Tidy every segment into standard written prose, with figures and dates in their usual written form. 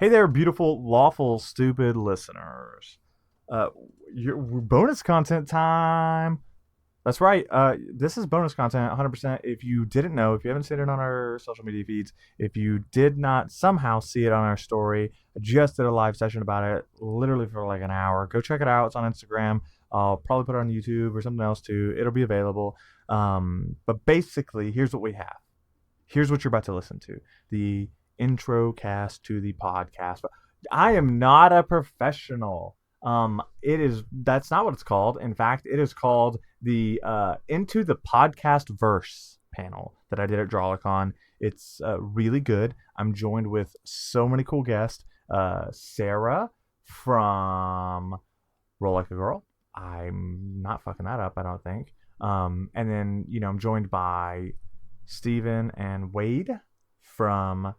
Hey there, beautiful, lawful, stupid listeners. Your bonus content time. That's right. This is bonus content 100%. If you didn't know, if you haven't seen it on our social media feeds, if you did not somehow see it on our story, I just did a live session about it literally for like an hour. Go check it out. It's on Instagram. I'll probably put it on YouTube or something else too. It'll be available. But basically, here's what we have. Here's what you're about to listen to. The intro cast to the podcast. But I am not a professional. That's not what it's called. In fact, it is called the Into the Podcast Verse panel that I did at Dralacon. It's really good. I'm joined with so many cool guests. Sarah from Roll Like a Girl. I'm not fucking that up, I don't think. And then, I'm joined by Steven and Wade from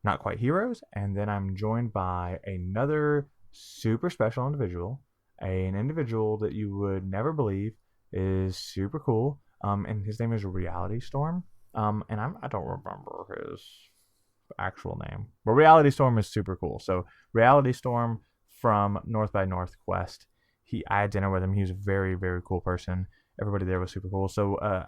Not Quite Heroes. And then I'm joined by another super special individual, an individual that you would never believe is super cool. And his name is Reality Storm. And I don't remember his actual name, but Reality Storm is super cool. So Reality Storm from North by Northwest. I had dinner with him. He was a very, very cool person. Everybody there was super cool. So I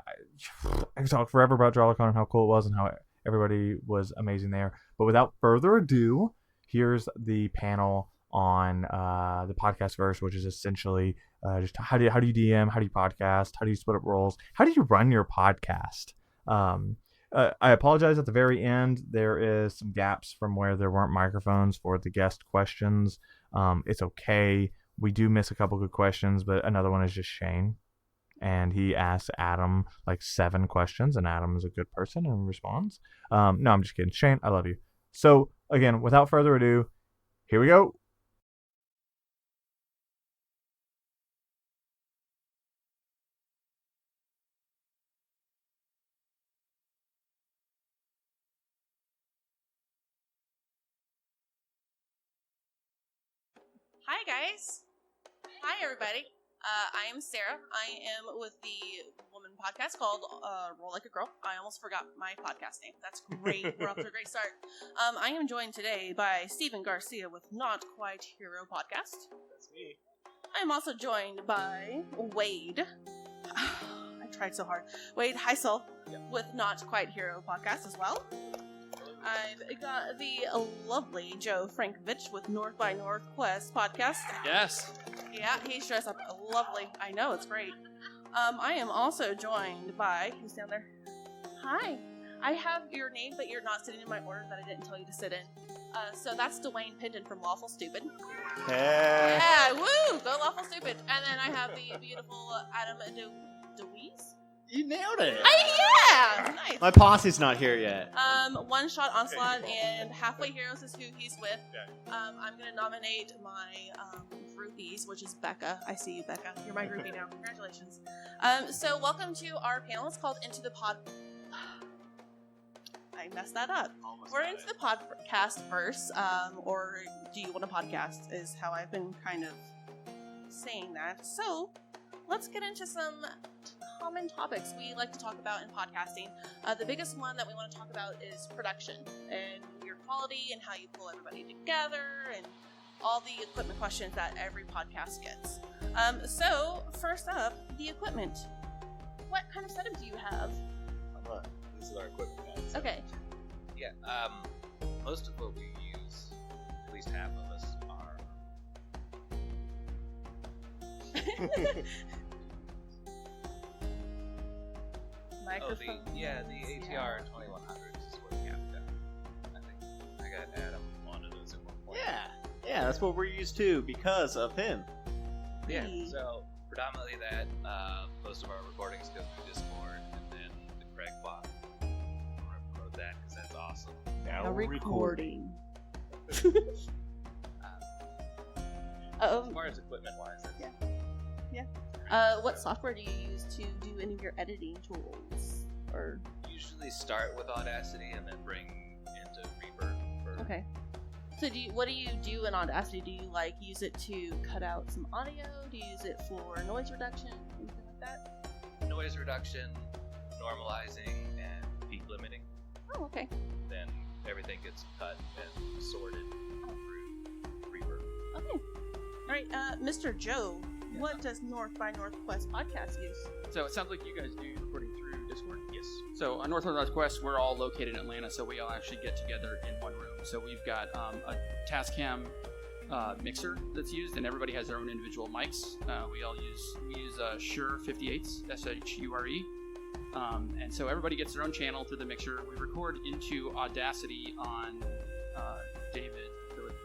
could talk forever about Dralacon and how cool it was and how everybody was amazing there. But without further ado, here's the panel on the podcast verse, which is essentially just how do you DM, how do you podcast, how do you split up roles, how do you run your podcast. I apologize at the very end. There is some gaps from where there weren't microphones for the guest questions. It's okay. We do miss a couple good questions, but another one is just Shane. And he asked Adam like 7 questions, and Adam is a good person and responds. No, I'm just kidding. Shane, I love you. So, again, without further ado, here we go. Hi, guys. Hi, everybody. I am Sarah. I am with the woman podcast called Roll Like a Girl. I almost forgot my podcast name. That's great. We're off to a great start. I am joined today by Steven Garcia with Not Quite Hero Podcast. That's me. I am also joined by Wade. I tried so hard. Wade Heisel with Not Quite Hero Podcast as well. I've got the lovely Joe Frankovich with North by Northwest Podcast. Yes. Yeah, he's dressed up lovely. I know, it's great. I am also joined by... Who's down there? Hi. I have your name, but you're not sitting in my order that I didn't tell you to sit in. So that's Dwayne Pinton from Lawful Stupid. Hey. Yeah, woo! Go Lawful Stupid. And then I have the beautiful Adam DeWeese. You nailed it. Yeah! Nice. My posse's not here yet. Oneshot Onslaught and Halfway Heroes is who he's with. I'm going to nominate my groupies, which is Becca. I see you, Becca. You're my groupie now. Congratulations. So welcome to our panel. It's called Into the Pod... I messed that up. We're into the podcast verse, or do you want a podcast is how I've been kind of saying that. So let's get into some common topics we like to talk about in podcasting. The biggest one that we want to talk about is production and your quality and how you pull everybody together and all the equipment questions that every podcast gets. So first up, the equipment. What kind of setup do you have? This is our equipment guide. Okay. Yeah, most of what we use, at least half of us, are... Microphone. the ATR 2100s is what we have done. I think I got Adam on of those at one point. Yeah, that's what we're used to because of him. Yeah, so predominantly that. Most of our recordings go through Discord, and then the Craig bot. I want to promote that because that's awesome. Now we're recording. As far as equipment-wise, that's... What software do you use to do any of your editing tools? Or Usually start with Audacity and then bring into Reaper. okay. So what do you do in Audacity? Do you use it to cut out some audio? Do you use it for noise reduction? Anything like that? Noise reduction, normalizing, and peak limiting. Oh, okay. Then everything gets cut and sorted. right, Mr. Joe, what does North by Northwest podcast use? So it sounds like you guys do recording through Discord. Yes. So on North by Northwest, we're all located in Atlanta, so we all actually get together in one room. So we've got a Tascam mixer that's used, and everybody has their own individual mics. We use Shure 58s, SHURE. And so everybody gets their own channel through the mixer. We record into Audacity on David,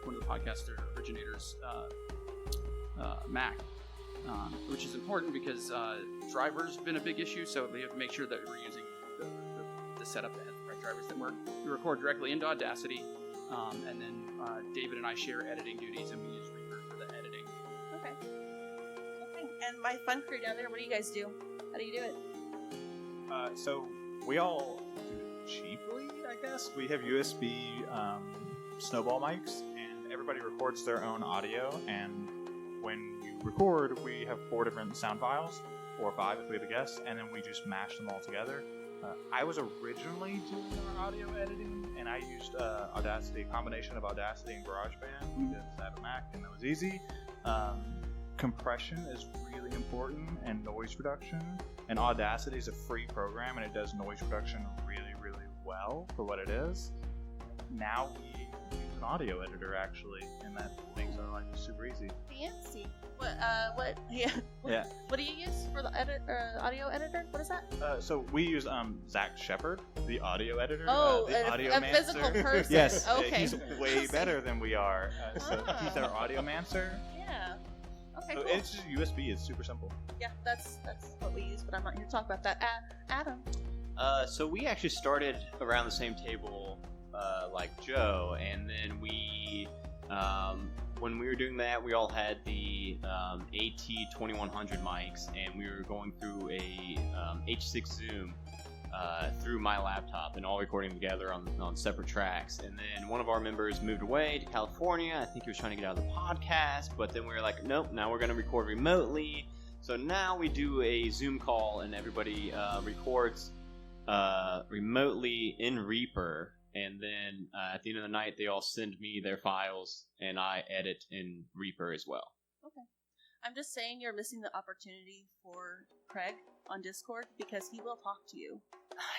one of the podcaster originators, Mac, which is important because drivers have been a big issue, so we have to make sure that we're using the setup that has the right drivers that work. We record directly into Audacity, and then David and I share editing duties, and we use Reaper for the editing. Okay. And my fun crew down there, what do you guys do? How do you do it? So we all do it cheaply, I guess. We have USB snowball mics, and everybody records their own audio. And when you record, we have 4 different sound files, 4 or 5 if we have a guest, and then we just mash them all together. I was originally doing our audio editing, and I used Audacity, a combination of Audacity and GarageBand because I have a Mac, and that was easy. Compression is really important, and noise reduction. And Audacity is a free program, and it does noise reduction really, really well for what it is. Now we use an audio editor, actually, and that makes our life super easy. Fancy. What do you use for the audio editor? What is that? So we use Zach Shepard, the audio editor. Oh, the a physical person. Yes, Okay. he's way better than we are. So he's our audiomancer. Yeah. Okay, So cool. it's just USB. It's super simple. Yeah, that's what we use, but I'm not here to talk about that. Adam. So we actually started around the same table like Joe, and then we, when we were doing that, we all had the AT2100 mics, and we were going through a H6 Zoom through my laptop and all recording together on separate tracks. And then one of our members moved away to California. I think he was trying to get out of the podcast, but then we were like, nope, now we're going to record remotely. So now we do a Zoom call, and everybody records remotely in Reaper, and then at the end of the night, they all send me their files, and I edit in Reaper as well. Okay. I'm just saying you're missing the opportunity for Craig on Discord because he will talk to you.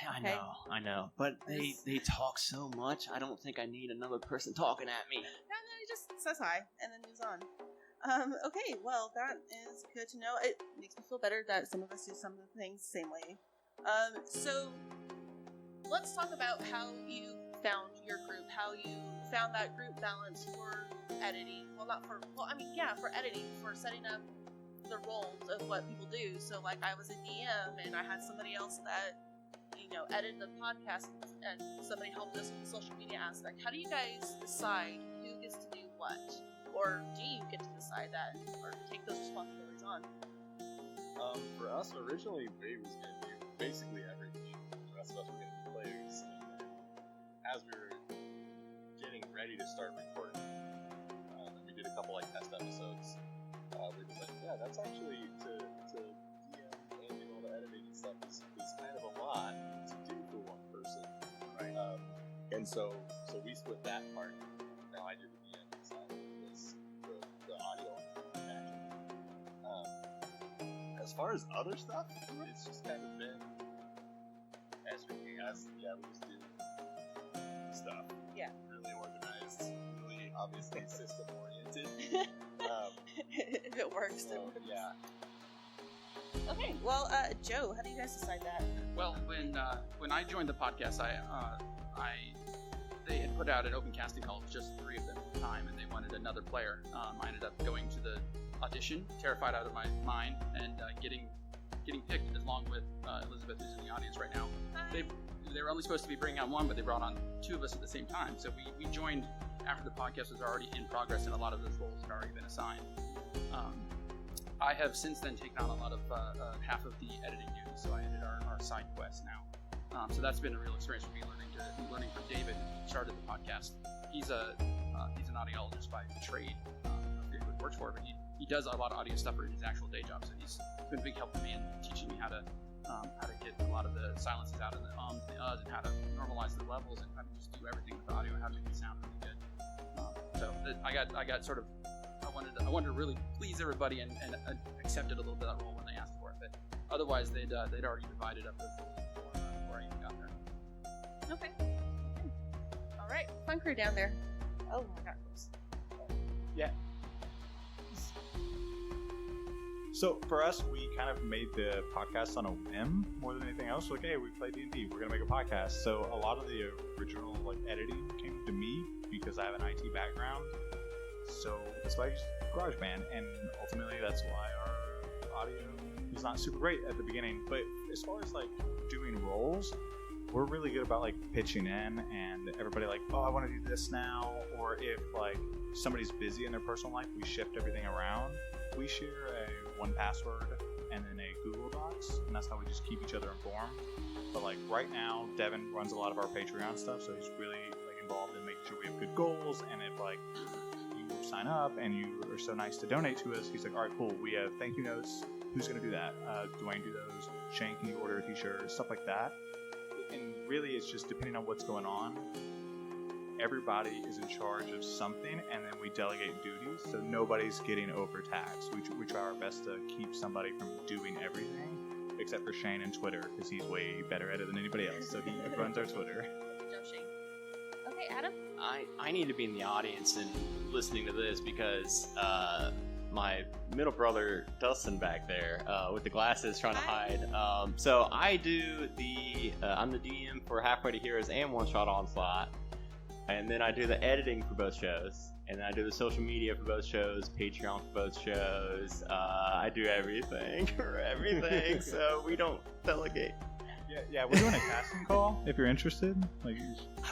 I know. But they talk so much, I don't think I need another person talking at me. No, he just says hi and then moves on. Okay, well, that is good to know. It makes me feel better that some of us do some of the things the same way. So let's talk about how you found your group, how you found that group balance for editing. For editing, for setting up the roles of what people do. So, like, I was a DM, and I had somebody else that, edited the podcast, and somebody helped us with the social media aspect. How do you guys decide who gets to do what? Or do you get to decide that, or take those responsibilities on? For us, originally, Ray was going to do basically everything. The rest of us were going to be players. And then as we were getting ready to start recording, we did a couple test episodes. We were like, yeah, that's actually to DM and do all the editing and stuff is kind of a lot to do for one person. Right. And so we split that part. Now I do the DM side, was the audio action. As far as other stuff, it's just kind of been we just do stuff. Yeah. Really organized, really obviously system oriented. If it works, then So, yeah. Okay, well, Joe, how do you guys decide that? Well, when I joined the podcast, they had put out an open casting call with just 3 of them at the time, and they wanted another player. I ended up going to the audition, terrified out of my mind, and getting picked along with Elizabeth, who's in the audience right now. They were only supposed to be bringing on 1, but they brought on 2 of us at the same time. So we joined after the podcast was already in progress, and a lot of those roles had already been assigned. I have since then taken on a lot of half of the editing duties, so I edit our side quests now. So that's been a real experience for me, learning from David, who started the podcast. He's an audiologist by trade. I forget who he works for, but he does a lot of audio stuff for his actual day job. So he's been a big help to me in teaching me how to get a lot of the silences out of the ums and the uhs, and how to normalize the levels, and how to just do everything with the audio, how to make it sound really good. So I got sort of, I wanted to really please everybody and accepted a little bit of that role when they asked for it. But otherwise, they'd already divided up those roles before I even got there. Okay. All right, fun crew down there. Oh my God. Yeah. So for us, we kind of made the podcast on a whim more than anything else. Like, hey, we play D&D, we're gonna make a podcast. So a lot of the original like editing came to me because I have an IT background. So that's why I use GarageBand, and ultimately that's why our audio is not super great at the beginning. But as far as like doing roles, we're really good about like pitching in, and everybody like, oh, I want to do this now. Or if like somebody's busy in their personal life, we shift everything around. We share a 1Password and then a Google Docs, and that's how we just keep each other informed. But like right now, Devin runs a lot of our Patreon stuff, so he's really like involved in making sure we have good goals. And if like you sign up and you are so nice to donate to us, he's like, all right, cool, we have thank you notes. Who's gonna do that? Dwayne do those. Shane, can you order a t-shirt? Stuff like that. And really, it's just depending on what's going on. Everybody is in charge of something, and then we delegate duties, so nobody's getting overtaxed. We try our best to keep somebody from doing everything, except for Shane and Twitter, because he's way better at it than anybody else, so he runs our Twitter. Joe Shane. Okay, Adam? I need to be in the audience and listening to this because my middle brother Dustin back there with the glasses trying to hide. So I do I'm the DM for Halfway to Heroes and Oneshot Onslaught. And then I do the editing for both shows. And then I do the social media for both shows, Patreon for both shows. I do everything for everything, so we don't delegate. Yeah, we're doing a casting call if you're interested. Like,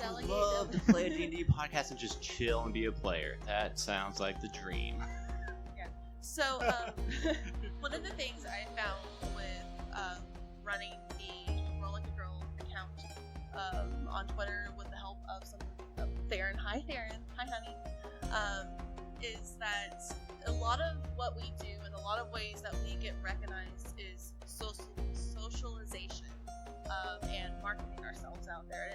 I would love to play a D&D podcast and just chill and be a player. That sounds like the dream. Yeah. So, one of the things I found with running the Roll Like a Girl account on Twitter with the help of some Theron, hi Theron, hi honey, is that a lot of what we do and a lot of ways that we get recognized is socialization and marketing ourselves out there.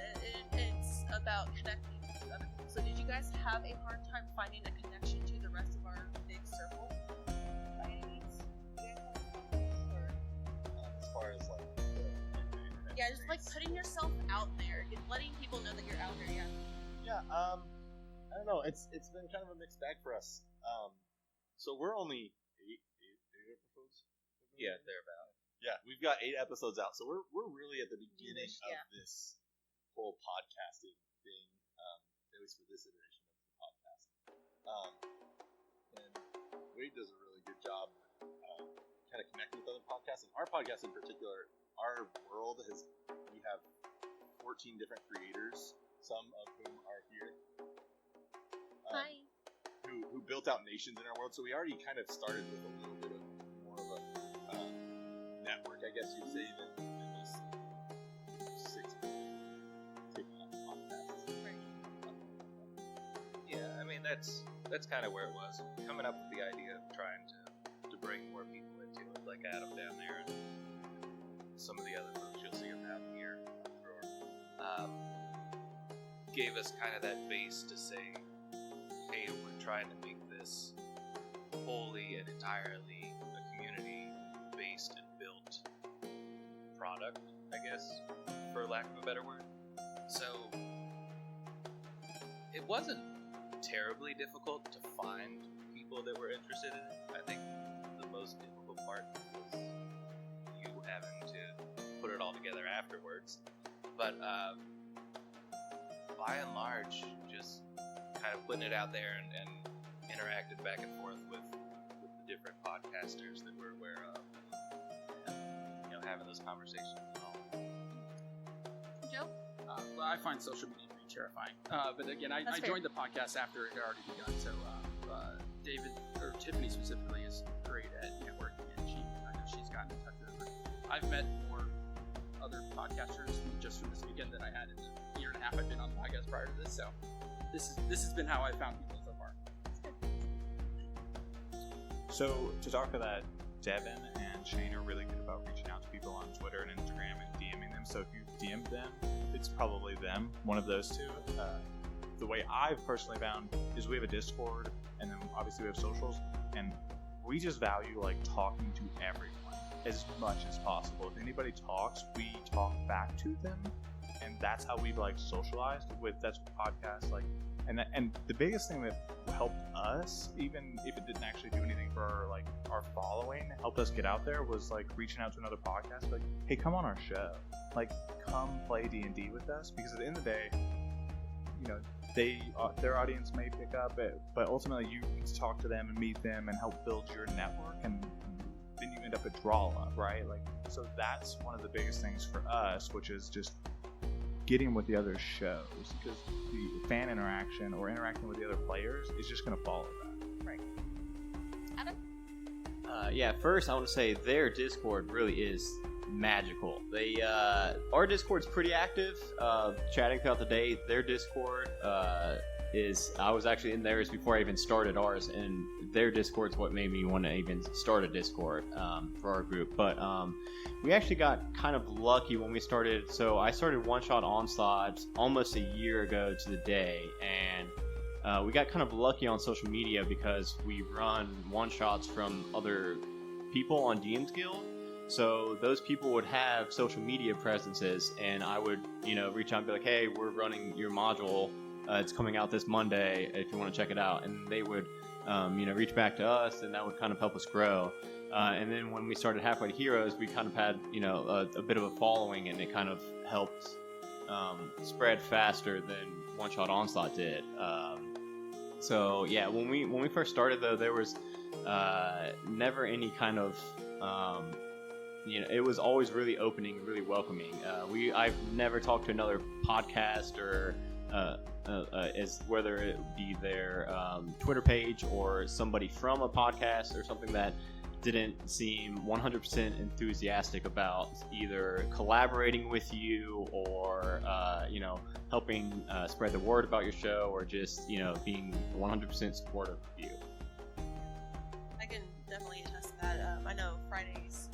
It's about connecting with other people. So did you guys have a hard time finding a connection to the rest of our big circle? By any means? As far as like yeah, just like putting yourself out there, letting people know that you're out there. Yeah, I don't know. It's been kind of a mixed bag for us. So we're only eight episodes. Yeah, they're about. Yeah, we've got 8 episodes out, so we're really at the beginning of this whole podcasting thing. At least for this iteration of the podcast. And Wade does a really good job kind of connecting with other podcasts. And our podcast in particular, our world we have 14 different creators, some of whom are here. Hi. Who built out nations in our world, so we already kind of started with a little bit of more of a network, I guess you'd say, than just 6 taking on podcasts. Yeah, I mean that's kind of where it was. Coming up with the idea of trying to bring more people into it, like Adam down there and some of the other folks you'll see down here. Gave us kind of that base to say, hey, we're trying to make this wholly and entirely a community-based and built product, I guess, for lack of a better word. So, it wasn't terribly difficult to find people that were interested in it. I think the most difficult part was you having to put it all together afterwards. But, by and large, just kind of putting it out there and interacted back and forth with the different podcasters that we're aware of, and having those conversations and all. Joe? Well, I find social media to be terrifying. But again, I joined the podcast after it had already begun. So David, or Tiffany specifically, is great at networking, and I know she's gotten in touch with her. I've met more other podcasters just from this weekend than I had in the year and a half I've been on the podcast prior to this. So this has been how I found people so far. So to talk to that, Devin and Shane are really good about reaching out to people on Twitter and Instagram and DMing them. So if you DM'd them, it's probably them, one of those two. the way I've personally found is we have a Discord, and then obviously we have socials, and we just value like talking to everyone as much as possible. If anybody talks, we talk back to them, and that's how we've like socialized with that's podcasts like. And the biggest thing that helped us, even if it didn't actually do anything for our following, helped us get out there was like reaching out to another podcast, like, hey, come on our show, like, come play D&D with us, because at the end of the day, you know, their audience may pick up it, but ultimately you get to talk to them and meet them and help build your network, and then you end up at Dralacon, right? Like, so that's one of the biggest things for us, which is just getting with the other shows, because the fan interaction or interacting with the other players is just going to follow that. Right. Adam? Yeah, first I want to say their Discord really is magical. Our Discord's pretty active, chatting throughout the day. Their Discord I was actually in theirs before I even started ours, and their Discord's what made me want to even start a Discord for our group. But we actually got kind of lucky when we started. So I started Oneshot Onslaught almost a year ago to the day, and we got kind of lucky on social media because we run one-shots from other people on DM's Guild. So those people would have social media presences, and I would, reach out and be like, hey, we're running your module. It's coming out this Monday if you want to check it out. And they would, reach back to us, and that would kind of help us grow. And then when we started Halfway to Heroes, we kind of had, a bit of a following, and it kind of helped spread faster than Oneshot Onslaught did. So yeah, when we first started though, there was never any kind of it was always really opening, really welcoming. I've never talked to another podcast or as whether it be their Twitter page or somebody from a podcast or something that didn't seem 100% enthusiastic about either collaborating with you or helping spread the word about your show, or just being 100% supportive of you. I can definitely attest to that. I know Fridays,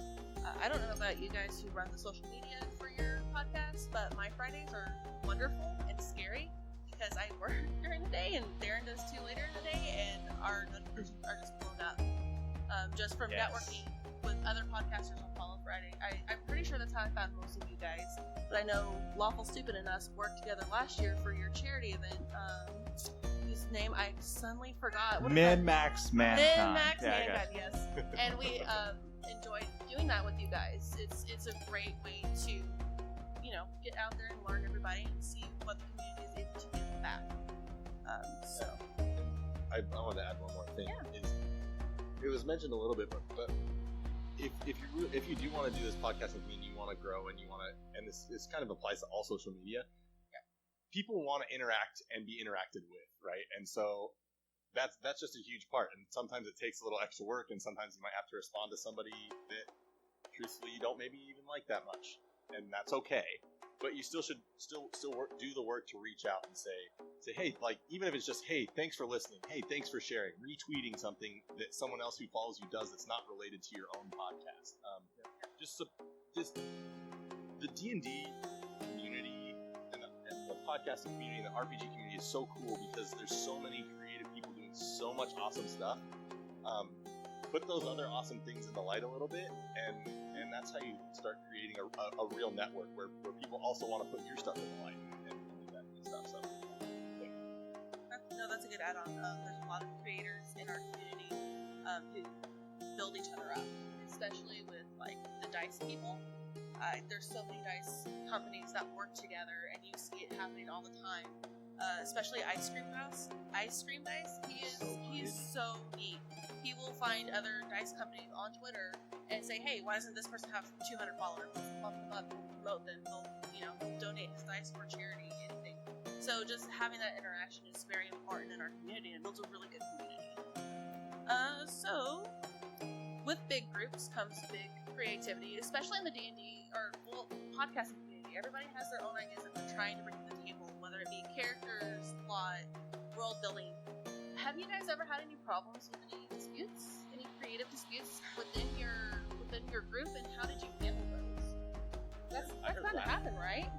I don't know about you guys who run the social media for your podcast, but my Fridays are wonderful and scary because I work during the day and Darren does too later in the day, and our notifications are just blown up. Just from networking with other podcasters on Follow Friday. I'm pretty sure that's how I found most of you guys. But I know Lawful, Stupid, and us worked together last year for your charity event. Whose name I suddenly forgot. Min-Max Mankind. Min-Max Mankind, yes. And we enjoyed doing that with you guys. It's a great way to, get out there and learn everybody and see what the community is able to give back. I want to add one more thing. Yeah. It was mentioned a little bit, but if you do want to do this podcasting community, you want to grow, and you want to, and this kind of applies to all social media. Yeah. People want to interact and be interacted with, right? And so that's just a huge part. And sometimes it takes a little extra work, and sometimes you might have to respond to somebody that, truthfully, you don't maybe even like that much, and that's okay. But you still should do the work to reach out and say, hey, like, even if it's just, hey, thanks for listening, hey, thanks for sharing, retweeting something that someone else who follows you does that's not related to your own podcast. Just the D&D community and the podcasting community and the RPG community is so cool because there's so many creative people doing so much awesome stuff. Put those other awesome things in the light a little bit, and that's how you start creating a real network where people also want to put your stuff in the light and do that kind of stuff. So, no, that's a good add-on. There's a lot of creators in our community who build each other up, especially with like the dice people. There's so many dice companies that work together, and you see it happening all the time. Especially Ice Cream House. Ice Cream Dice. He is so neat. He will find other dice companies on Twitter and say, hey, why doesn't this person have 200 followers? Let's bump them up and promote them. He'll donate his dice for charity, anything. So just having that interaction is very important in our community, and it builds a really good community. So with big groups comes big creativity, especially in the D&D or podcasting community. Everybody has their own ideas that they're trying to bring to the table, whether it be characters, plot, world building. Have you guys ever had any problems with any disputes? Any creative disputes within your group, and how did you handle those? That's heard bound to that. happen, right?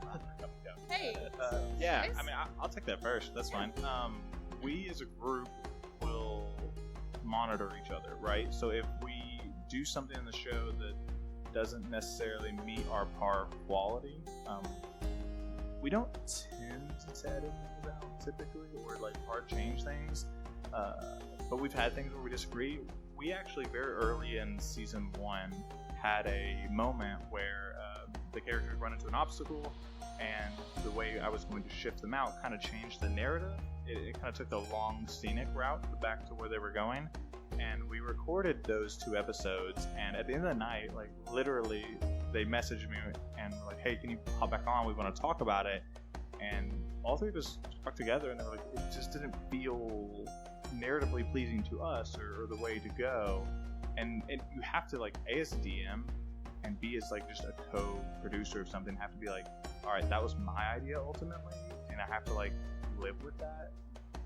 Hey. Yeah, Guys? I mean, I'll take that first. That's fine. We as a group will monitor each other, right? So if we do something in the show that doesn't necessarily meet our par quality, we don't tend to edit things out typically, or like hard change things. But we've had things where we disagree. We actually very early in season 1 had a moment where the characters run into an obstacle, and the way I was going to shift them out kind of changed the narrative. It kind of took the long scenic route back to where they were going, and we recorded those 2 episodes. And at the end of the night, like literally, they messaged me and were like, "Hey, can you hop back on? We want to talk about it." And all 3 of us talked together, and they were like, "It just didn't feel narratively pleasing to us, or the way to go." And you have to, like, A as a DM and B as like just a co-producer of something, have to be like, all right, that was my idea ultimately, and I have to like live with that.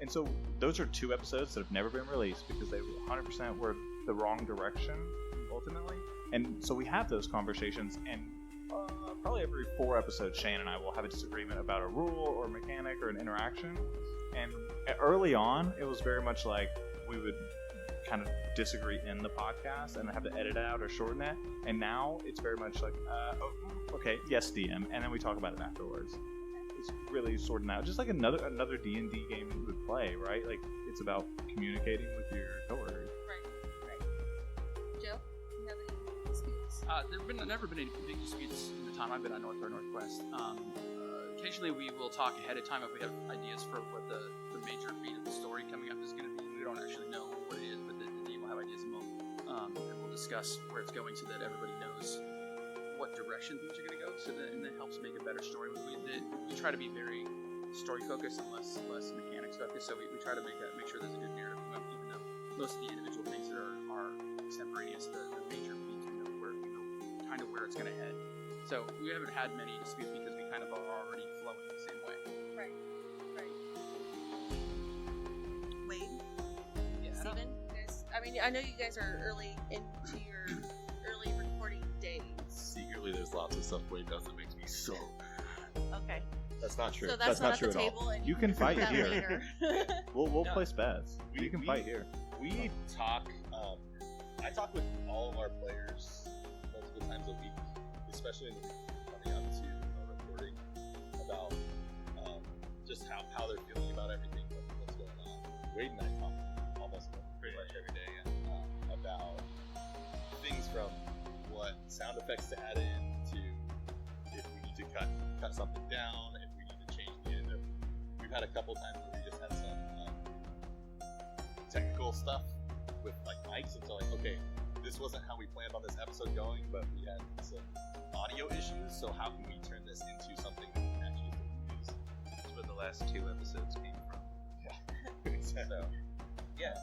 And so those are 2 episodes that have never been released because they 100% were the wrong direction ultimately. And so we have those conversations, and probably every 4 episodes Shane and I will have a disagreement about a rule or mechanic or an interaction. And early on it was very much like we would kind of disagree in the podcast and have to edit it out or shorten it. And now it's very much like, okay, yes, DM, and then we talk about it afterwards. It's really sorting out, just like another D&D game you would play, right? Like, it's about communicating with your coworkers. Right. Joe, you have any disputes? There have never been any big disputes in the time I've been on North or Northwest. Occasionally we will talk ahead of time if we have ideas for what the major beat of the story coming up is going to be. We don't actually know what it is, but the team will have ideas and we'll discuss where it's going so that everybody knows what direction things are going to go, so that and that helps make a better story. We try to be very story focused and less mechanics focused, so we try to make sure there's a good narrative, even though most of the individual things that are extemporaneous, the major beats, we know kind of where it's going to head. So we haven't had many disputes because we kind of are already flowing the same way. Right. Wade? Yeah. Steven? Guys, I mean, I know you guys are early into your early recording days. Secretly, there's lots of stuff Wade does that makes me so. Okay. That's not true. So that's not true at the at all. table, and You can fight that here. later. We'll No. place bets. We- You can we- fight here. We talk. I talk with all of our players multiple times a week, especially in the week coming up to a recording, about just how they're feeling about everything, what's going on. Wade and I talk almost pretty much every day about things from what sound effects to add in to if we need to cut something down, if we need to change the end of. We've had a couple times where we just had some technical stuff with like mics, and so like, okay, this wasn't how we planned on this episode going, but we had some audio issues, so how can we turn this into something that we can actually use? That's where the last 2 episodes came from. So, Yeah,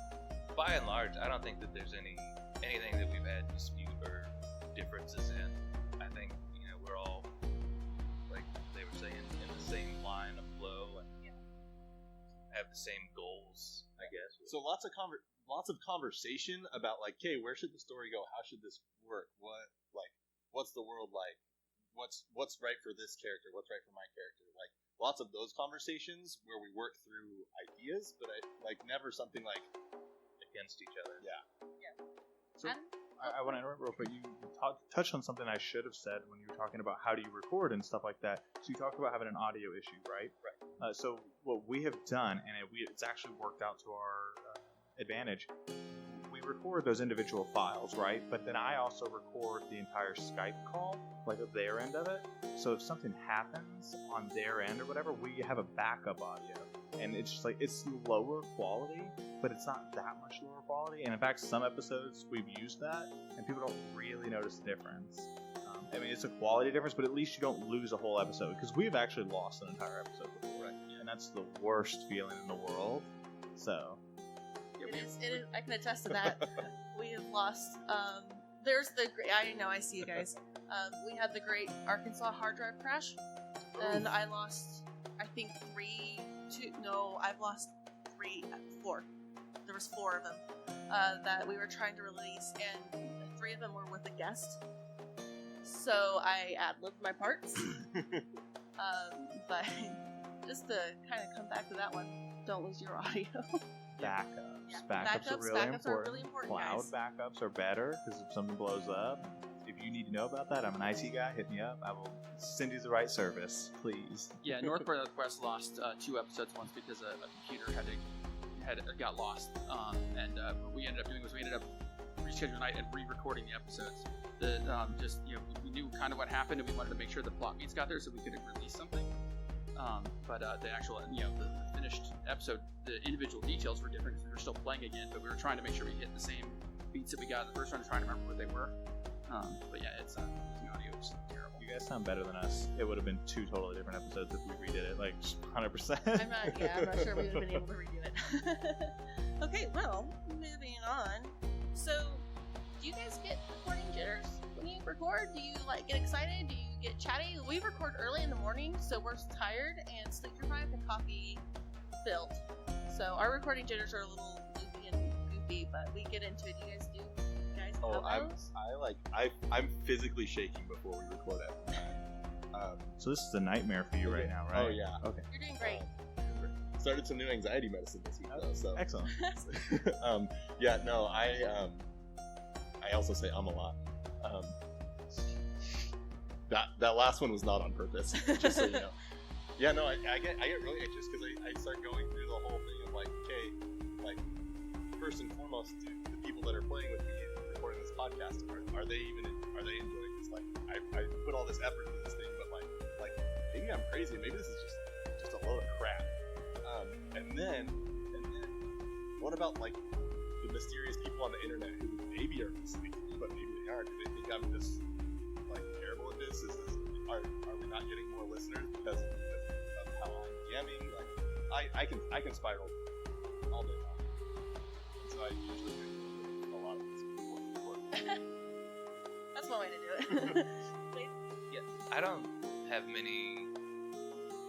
by and large, I don't think that there's anything that we've had dispute or differences in. I think, we're all, like they were saying, in the same line of flow and have the same goals, I guess. so lots of conversation about like, okay, where should the story go? How should this work? What's the world like? What's right for this character? What's right for my character? Like lots of those conversations where we work through ideas, but never something like against each other. Yeah. So, I want to interrupt real quick. You touched on something I should have said when you were talking about how do you record and stuff like that. So you talked about having an audio issue, right? Right. So what we have done, and it's actually worked out to our advantage, we record those individual files, right? But then I also record the entire Skype call, like of their end of it. So if something happens on their end or whatever, we have a backup audio. And it's just like, it's lower quality, but it's not that much lower quality. And in fact, some episodes we've used that, and people don't really notice the difference. I mean, it's a quality difference, but at least you don't lose a whole episode, because we've actually lost an entire episode before, right? And that's the worst feeling in the world. So, It is. I can attest to that. We have lost. There's the. I know. I see you guys. We had the great Arkansas hard drive crash, and I lost. I think 3, 2. No, I've lost 3, 4. There was 4 of them that we were trying to release, and 3 of them were with a guest. so I ad-libbed my parts. But just to kind of come back to that one, don't lose your audio. Backups. Yeah, Backups are really backups important. are really important, Cloud guys. backups are better because if something blows up, if you need to know about that, I'm an IT guy. Hit me up. I will send you the right service, please. Yeah, North by Northwest lost 2 episodes once because a computer got lost, and what we ended up doing was we ended up rescheduling night and re-recording the episodes. We knew kind of what happened, and we wanted to make sure the plot beats got there so we could release something. But the actual, the finished episode, the individual details were different because we were still playing again, but we were trying to make sure we hit the same beats that we got in the first one, trying to remember what they were. But yeah, it's the audio was terrible. You guys sound better than us. It would have been 2 totally different episodes if we redid it, like 100%. I'm not sure we would have been able to redo it. Okay, well, moving on. So, do you guys get recording jitters when you record? Do you get excited? Do you get chatty? We record early in the morning, so we're tired and sleep deprived and coffee filled. So our recording jitters are a little loopy and goofy, but we get into it. Do you guys do? Oh, have those? I'm physically shaking before we record it. So this is a nightmare for you right now, right? Oh yeah. Okay. You're doing great. Started some new anxiety medicine this week though, so Excellent. yeah, no, I also say a lot. That last one was not on purpose, just so you know. Yeah, no, I get really anxious because I start going through the whole thing of okay, first and foremost, the people that are playing with me and recording this podcast, are they enjoying this? I put all this effort into this thing, but maybe I'm crazy. Maybe this is just a load of crap. And then what about the mysterious people on the internet who maybe are listening, but maybe they aren't? Do they think I'm just terrible at this? Are we not getting more listeners because of how I'm jamming? I can spiral all day long. And so I usually do a lot of this before. That's one way to do it. Yeah, I don't have many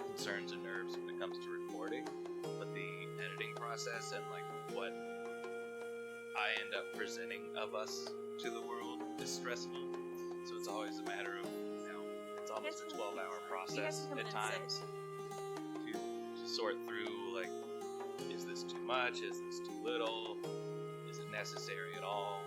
concerns and nerves when it comes to recording, but the editing process and what I end up presenting of us to the world is stressful. So it's always a matter of, it's almost a 12-hour process at times to sort through, is this too much? Is this too little? Is it necessary at all?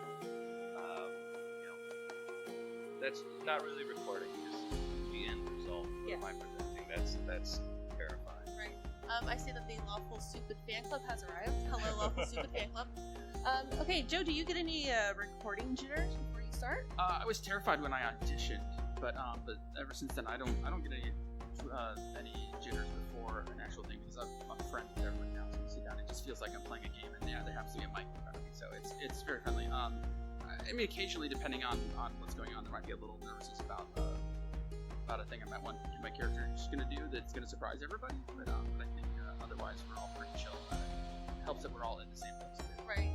That's not really recording, just the end result of my presenting. That's terrifying. Right. I see that the Lawful Stupid Fan Club has arrived. Hello, Lawful Stupid Fan Club. Okay, Joe, do you get any recording jitters before you start? I was terrified when I auditioned, but ever since then I don't get any jitters before an actual thing because I'm a friend with everyone now. So you sit down, it just feels like I'm playing a game, and there happens to be a mic in front of me, so it's very friendly. I mean, occasionally, depending on what's going on, there might be a little nervousness about a thing I might want my character is going to do that's going to surprise everybody. But I think otherwise we're all pretty chill about it. It helps that we're all in the same place. Right.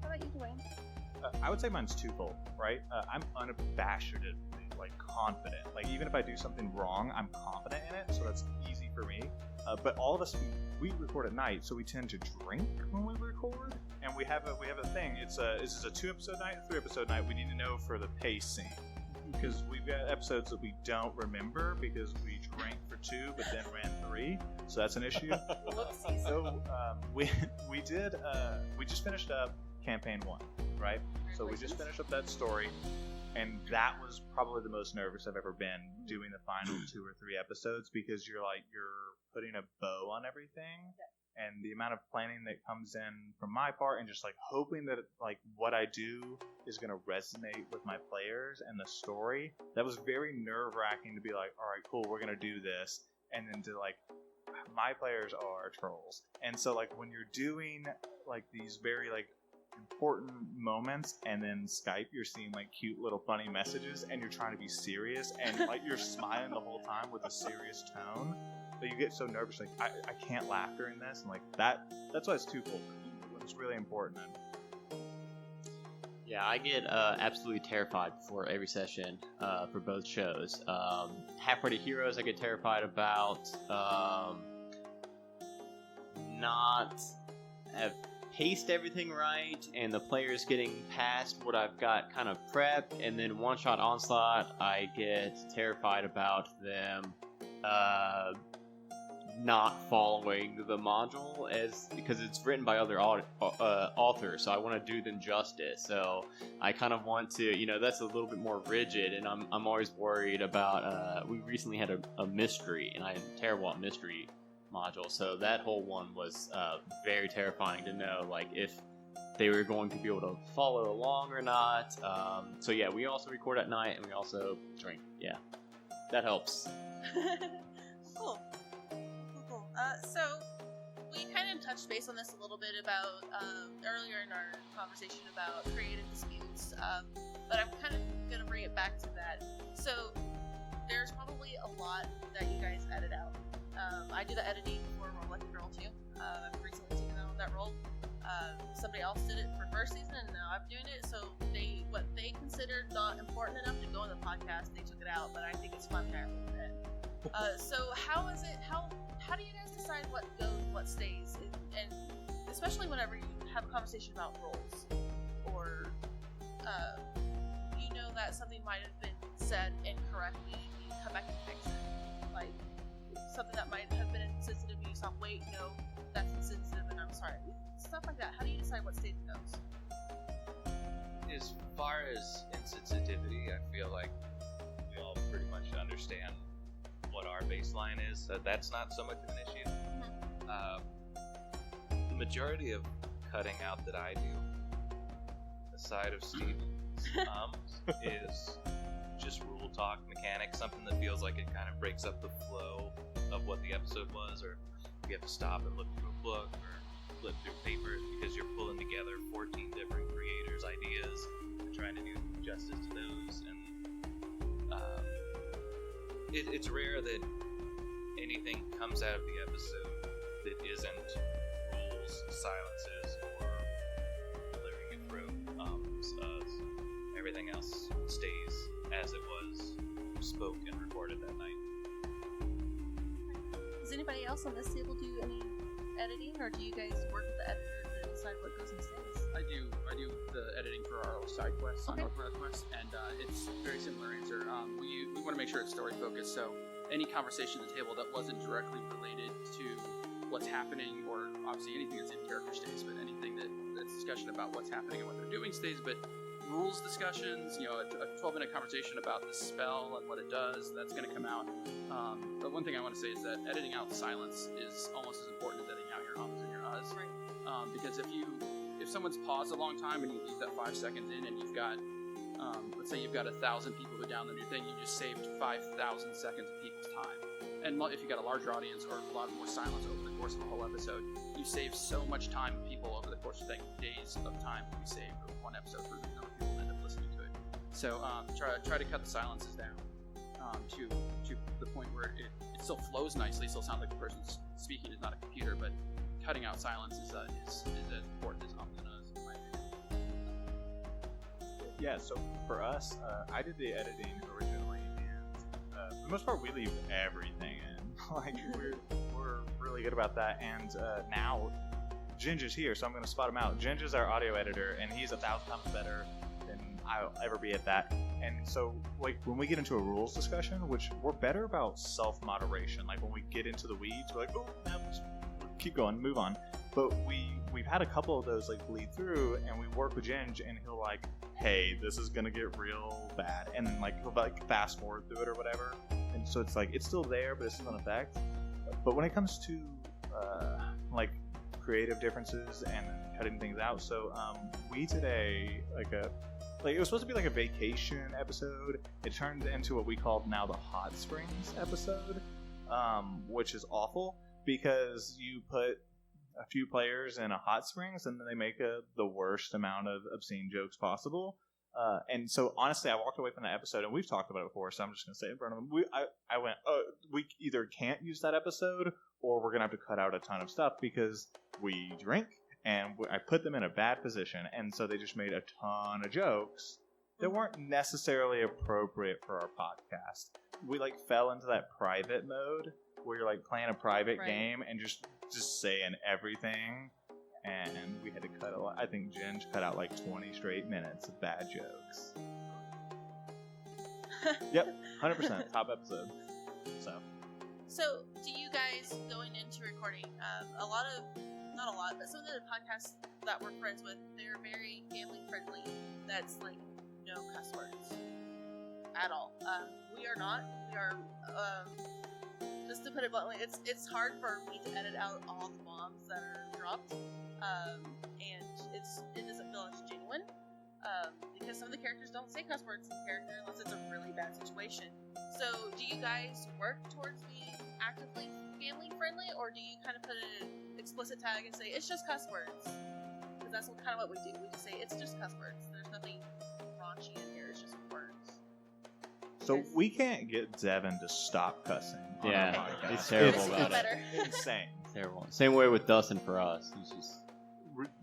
How about you, Dwayne? I would say mine's twofold, right? I'm unabashedly confident. Even if I do something wrong, I'm confident in it, so that's easy for me. But all of us, we record at night, so we tend to drink when we record, and we have a thing. This is a 2-episode night, 3-episode night. We need to know for the pacing because we've got episodes that we don't remember because we drank for 2 but then ran 3, so that's an issue. So we just finished up campaign 1, right? So we just finished up that story. And that was probably the most nervous I've ever been doing the final 2 or 3 episodes because you're putting a bow on everything, and the amount of planning that comes in from my part, and just hoping that what I do is going to resonate with my players and the story. That was very nerve-wracking to be all right, cool, we're going to do this, and then to my players are trolls, and so when you're doing these very important moments, and then Skype you're seeing cute little funny messages and you're trying to be serious and you're smiling the whole time with a serious tone, but you get so nervous I can't laugh during this, and that's why it's twofold. It's really important. Yeah, I get absolutely terrified before every session for both shows. Half-Ready Heroes I get terrified about. Not paced everything right, and the players getting past what I've got kind of prepped, and then Oneshot Onslaught, I get terrified about them not following the module because it's written by other authors, so I want to do them justice. So I kind of want to, that's a little bit more rigid, and I'm always worried about. We recently had a mystery, and I am terrible at mystery module, so that whole one was very terrifying to know, like if they were going to be able to follow along or not. So yeah, we also record at night, and we also drink. Yeah, that helps. Cool. So we kind of touched base on this a little bit about earlier in our conversation about creative disputes, but I'm kind of going to bring it back to that. So there's probably a lot that you guys edit out. I do the editing for Roll Like a Girl too. I've recently taken on that role. Somebody else did it for first season, and now I'm doing it. So what they considered not important enough to go on the podcast, they took it out. But I think it's fun there. So how is it? How do you guys decide what goes, what stays, and especially whenever you have a conversation about roles, or that something might have been said incorrectly, and you come back and fix it, like something that might have been insensitive, and you thought, wait, no, that's insensitive, and I'm sorry, stuff like that. How do you decide what stays and goes? As far as insensitivity, I feel like we all pretty much understand what our baseline is, so that's not so much of an issue. The majority of cutting out that I do, aside of Steven's, is just rule talk mechanics, something that feels like it kind of breaks up the flow of what the episode was, or you have to stop and look through a book or flip through papers because you're pulling together 14 different creators' ideas and trying to do justice to those, and it's rare that anything comes out of the episode that isn't rules, silences, or clearing your throat. Everything else stays as it was spoke and recorded that night. Does anybody else on this table do any editing, or do you guys work with the editor to decide what goes and stays? I do the editing for our side quests on North Quest, and it's a very similar answer. We want to make sure it's story focused, so any conversation at the table that wasn't directly related to what's happening, or obviously anything that's in character stays, but anything that's discussion about what's happening and what they're doing stays, but rules discussions, a 12-minute conversation about the spell and what it does, that's going to come out. But one thing I want to say is that editing out silence is almost as important as editing out your ums and your uhs. Right. Because if someone's paused a long time and you leave that 5 seconds in, and you've got, let's say you've got 1,000 people who download your thing, you just saved 5,000 seconds of people's time. And if you've got a larger audience or a lot more silence over the course of a whole episode, you save so much time with people over the course of days of time we saved with one episode for the number of people that end up listening to it. So try to cut the silences down to the point where it still flows nicely, still sounds like the person's speaking is not a computer, but cutting out silence is as important as ums and uhs, in my opinion. Yeah, so for us, I did the editing originally, and for the most part, we leave everything in. Like, we're really good about that, and now Ginger's here, so I'm going to spot him out. Ginger's our audio editor, and he's 1,000 times better than I'll ever be at that. And so, like, when we get into a rules discussion, which we're better about self-moderation, like when we get into the weeds, we're like, oh, no, keep going, move on. But we've had a couple of those like bleed through, and we work with Ginge, and he'll like, hey, this is gonna get real bad, and then like he'll like fast forward through it or whatever. And so it's like it's still there, but it's still in effect. But when it comes to like creative differences and cutting things out, so we today it was supposed to be like a vacation episode. It turned into what we called now the Hot Springs episode, which is awful because you put a few players in a hot springs and then they make the worst amount of obscene jokes possible. And so honestly, I walked away from that episode, and we've talked about it before, so I'm just going to say it in front of them. I went, we either can't use that episode or we're going to have to cut out a ton of stuff because we drink. And I put them in a bad position, and so they just made a ton of jokes that weren't necessarily appropriate for our podcast. We like fell into that private mode where you're like playing a private game and just saying everything. and we had to cut a lot. I think Ginge cut out like 20 straight minutes of bad jokes. Yep, 100% top episode. So, do you guys, going into recording, not a lot, but some of the podcasts that we're friends with, they're very family friendly. That's like no cuss words at all. We are not. We are, just to put it bluntly, it's hard for me to edit out all the bombs that are dropped, and it doesn't feel as genuine, because some of the characters don't say cuss words in character unless it's a really bad situation. So, do you guys work towards being actively family friendly, or do you kind of put an explicit tag and say it's just cuss words? Because that's kind of what we do. We just say it's just cuss words. There's nothing raunchy in here. It's just words. So we can't get Devin to stop cussing. On Yeah, our podcast. he's terrible This is about it. better. Insane. Terrible. Same way with Dustin for us. He's just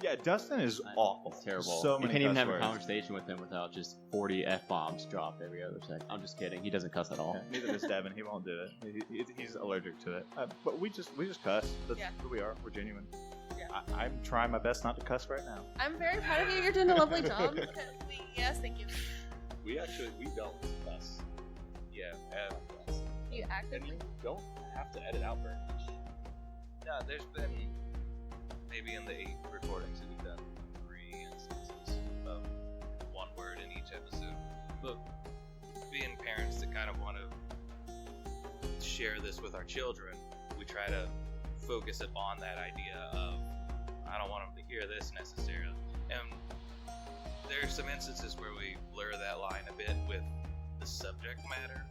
Yeah, Dustin is awful. It's terrible. So You many can't even cuss have words. a conversation with him without just 40 F-bombs dropped every other second. I'm just kidding. He doesn't cuss at all. Yeah, neither does Devin. He won't do it. He's allergic to it. But we just cuss. That's who we are. We're genuine. Yeah. I'm trying my best not to cuss right now. I'm very proud of you. You're doing a lovely job. Yes, thank you. We don't cuss. Yeah, You and actively. you don't have to edit out very much. Yeah, there's been maybe in the 8 recordings that we've done 3 instances of one word in each episode. But being parents that kind of want to share this with our children, we try to focus it on that idea of I don't want them to hear this necessarily. And there are some instances where we blur that line a bit with the subject matter,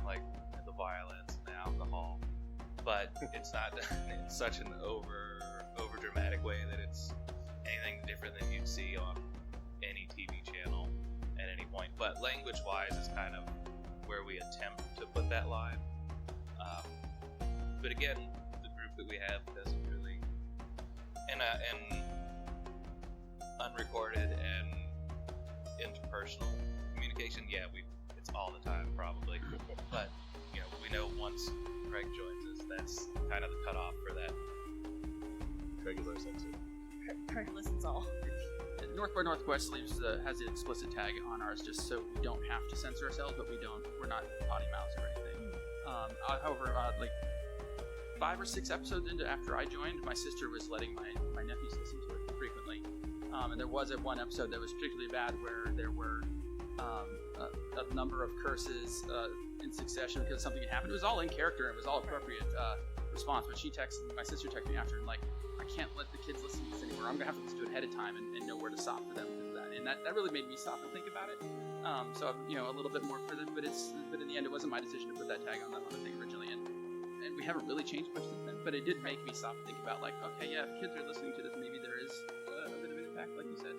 like the violence and the alcohol, but it's not done in such an over dramatic way that it's anything different than you'd see on any TV channel at any point. But language wise is kind of where we attempt to put that line. But again, the group that we have doesn't really, and unrecorded and interpersonal communication, it's all the time probably. But we know once Craig joins us, that's kind of the cutoff for that. Craig is our censor. Craig listens all. North by Northwest has an explicit tag on ours just so we don't have to censor ourselves, but we're not potty mouths or anything. However, like 5 or 6 episodes into after I joined, my sister was letting my nephews listen to it frequently. And there was one episode that was particularly bad where there were a number of curses in succession because something had happened. It was all in character and it was all appropriate response, but my sister texted me after and like, I can't let the kids listen to this anymore. I'm going to have to listen to it ahead of time and know where to stop for them because of that. And that really made me stop and think about it. So, a little bit more for them, but in the end, it wasn't my decision to put that tag on the thing originally. And we haven't really changed much since then, but it did make me stop and think about, like, okay, yeah, if kids are listening to this, maybe there is a bit of an impact, like you said.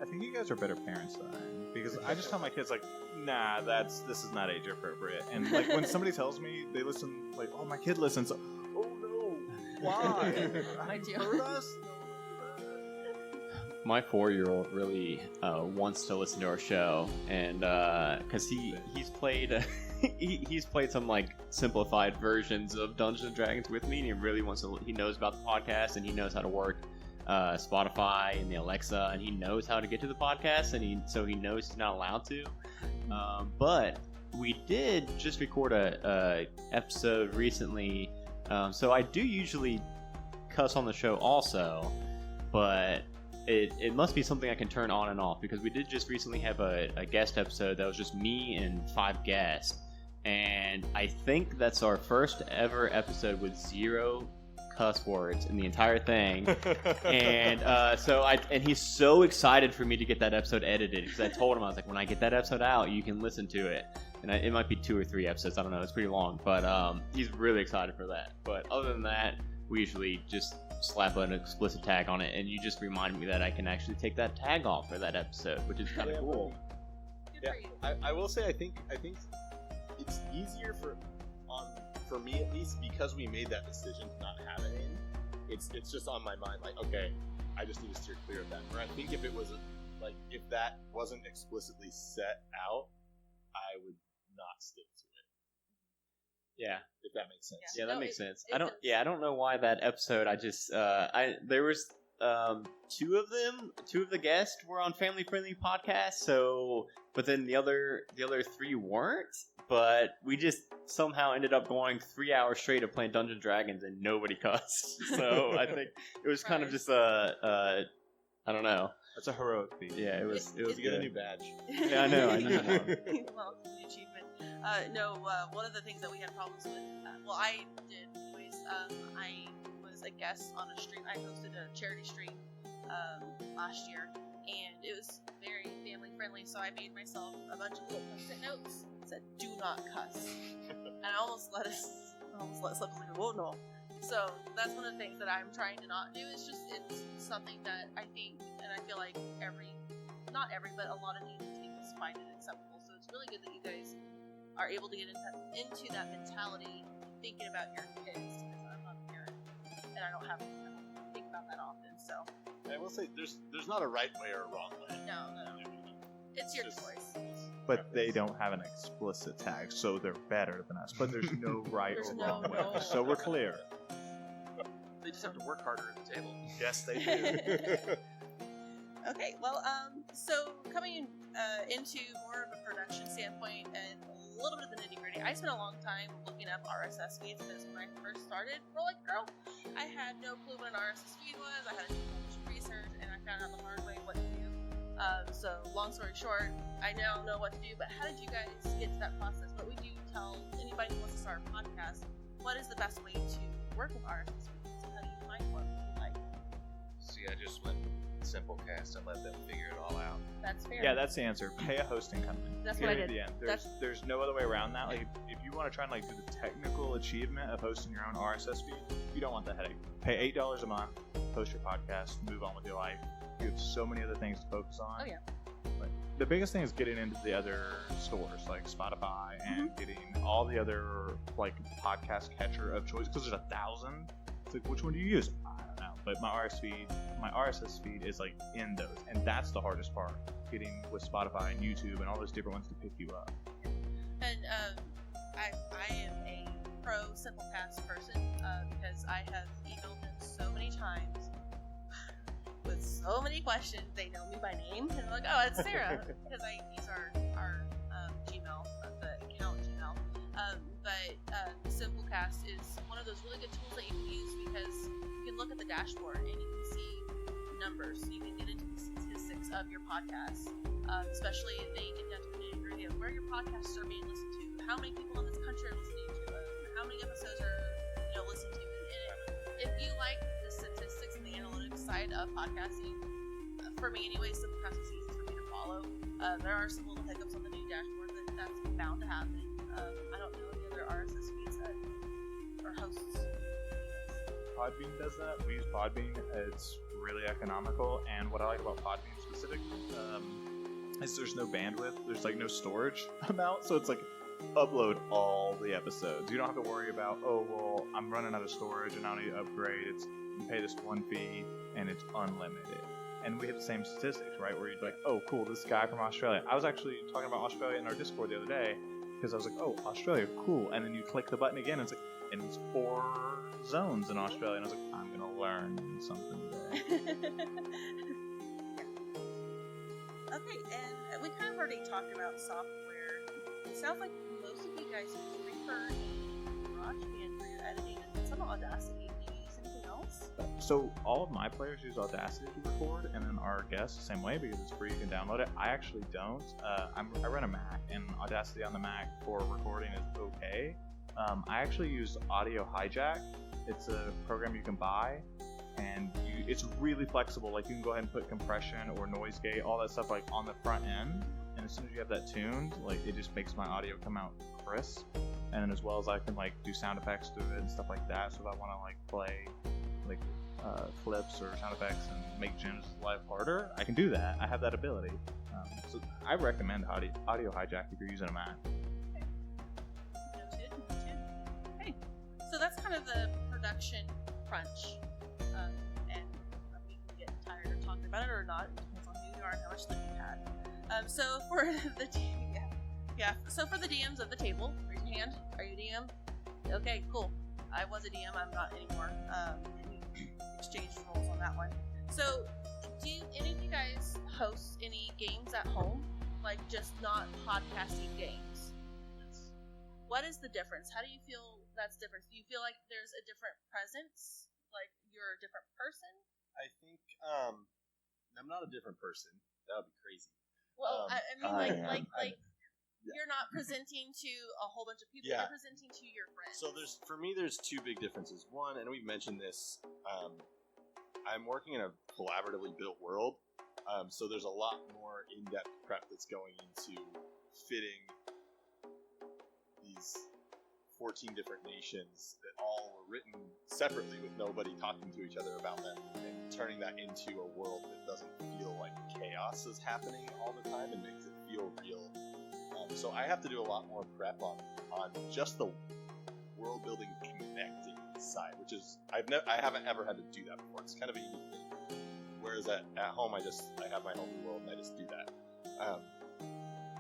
I think you guys are better parents than I am because I just tell my kids like, nah, this is not age appropriate. And like when somebody tells me they listen, like, oh, my kid listens. Oh no, why? I do. Hurt us? My 4-year-old really wants to listen to our show, and because he's played he's played some like simplified versions of Dungeons and Dragons with me, and he really wants to. He knows about the podcast, and he knows how to work Spotify and the Alexa, and he knows how to get to the podcast, and so he knows he's not allowed to. But we did just record a episode recently, so I do usually cuss on the show also, but it must be something I can turn on and off because we did just recently have a guest episode that was just me and 5 guests, and I think that's our first ever episode with 0 cuss words in the entire thing. And and he's so excited for me to get that episode edited because I told him, I was like, when I get that episode out, you can listen to it. And it might be 2 or 3 episodes, I don't know, it's pretty long, but he's really excited for that. But other than that, we usually just slap an explicit tag on it, and you just remind me that I can actually take that tag off for that episode, which is kind of cool. Good for you. I will say I think it's easier for me at least because we made that decision to not have it in. It's just on my mind like, okay, I just need to steer clear of that. Where I think if it was if that wasn't explicitly set out, I would not stick to it. Yeah. if that makes sense. Yeah, No, that makes it- sense. it I don't. does. Yeah, I don't know why that episode. I just. There was two of them. Two of the guests were on family friendly podcasts. So, but then the other three weren't. But we just somehow ended up going 3 hours straight of playing Dungeons and Dragons, and nobody cussed. So I think it was kind of just I don't know. That's a heroic feat. Yeah, it was. It was You get a good. new badge. Yeah, I know. I need one. Well, the achievement. One of the things that we had problems with, I did anyways, I was a guest on a stream. I hosted a charity stream last year, and it was very family friendly, so I made myself a bunch of little post-it notes that said, do not cuss. And I almost let some people know. So that's one of the things that I'm trying to not do. It's something that I think, and I feel like not every, but a lot of D&D teams find it acceptable. So it's really good that you guys are able to get into that mentality, thinking about your kids, because I'm not a parent, and I don't think about that often. So I will say, there's not a right way or a wrong way. no, it's your just- choice. But they don't have an explicit tag, so they're better than us. But there's no right There's or no wrong way. no. So we're clear. They just have to work harder at the table. Yes, they do. Okay, well, so coming into more of a production standpoint and a little bit of the nitty gritty, I spent a long time looking up RSS feeds because when I first started Roll Like a Girl, I had no clue what an RSS feed was. I had to do a bunch of research, and I found out the hard way what to do. So, long story short, I now know what to do, but how did you guys get to that process? What would you tell anybody who wants to start a podcast? What is the best way to work with RSS feeds? How do you find one that you like? See, I just went Simplecast and let them figure it all out. That's fair. Yeah, that's the answer. Pay a hosting company. That's what I Period, did. the end. That's- There's no other way around that. Like, if you want to try and like do the technical achievement of hosting your own RSS feed, you don't want that headache. Pay $8 a month, host your podcast, move on with your life. You have so many other things to focus on. Oh, yeah. But the biggest thing is getting into the other stores like Spotify and Mm-hmm. getting all the other like podcast catcher of choice, because there's 1,000. It's like, which one do you use? I don't know. But my RSS feed is like in those, and that's the hardest part. Getting with Spotify and YouTube and all those different ones to pick you up. And I am a pro Simplecast person because I have emailed them so many times with so many questions. They know me by name, and they're like, "Oh, it's Sarah," because I use our Gmail, the account Gmail. But Simplecast is one of those really good tools that you can use because you can look at the dashboard and you can see numbers. So you can get into the statistics of your podcast, especially if they get down to the nitty-gritty of where your podcasts are being listened to, how many people in this country are listening to them, how many episodes are listened to. And if you like the statistics and the analytics side of podcasting, for me anyways, Simplecast is easy for me to follow. There are some little hiccups on the new dashboard that's bound to happen. I don't know any other RSS feeds that or hosts. Podbean does that. We use Podbean. It's really economical, and what I like about Podbean specifically is there's no bandwidth. There's like no storage amount, so it's like upload all the episodes. You don't have to worry about, oh well, I'm running out of storage and I need to upgrade. It's you pay this one fee and it's unlimited. And we have the same statistics, right? Where you're like, oh cool, this guy from Australia. I was actually talking about Australia in our Discord the other day because I was like, oh, Australia, cool. And then you click the button again, and it's like, and it's 4 zones in Australia, and I was like, I'm gonna learn something today. Okay, and we kind of already talked about software. It sounds like most of you guys use Reaper and GarageBand for your editing, and some Audacity. Do you use anything else? So all of my players use Audacity to record, and then our guests the same way because it's free. You can download it. I actually don't. I run a Mac, and Audacity on the Mac for recording is okay. I actually use Audio Hijack. It's a program you can buy, and it's really flexible. Like you can go ahead and put compression or noise gate, all that stuff, like on the front end. And as soon as you have that tuned, like it just makes my audio come out crisp. And then as well as I can like do sound effects through it and stuff like that. So if I want to like play like clips or sound effects and make Jim's life harder, I can do that. I have that ability. So I recommend Audio Hijack if you're using a Mac. Noted. Okay, so that's kind of the production crunch, and we can get tired of talking about it or not. It depends on who you are and how much sleep you had. So for the so for the DMs of the table, raise your hand. Are you a DM? Okay, cool. I was a DM. I'm not anymore. We exchanged roles on that one. So, do any of you guys host any games at home? Like, just not podcasting games? What is the difference? How do you feel that's different? Do you feel like there's a different presence? Like, you're a different person? I think I'm not a different person. That would be crazy. Well, I mean, like yeah. you're not presenting to a whole bunch of people. Yeah. You're presenting to your friends. So for me, there's two big differences. One, and we've mentioned this, I'm working in a collaboratively built world, so there's a lot more in-depth prep that's going into fitting these 14 different nations that all were written separately with nobody talking to each other about them, and turning that into a world that doesn't feel like chaos is happening all the time and makes it feel real. So I have to do a lot more prep on just the world building connecting side, which is I haven't ever had to do that before. It's kind of a unique thing. Whereas at home I have my own world and I just do that.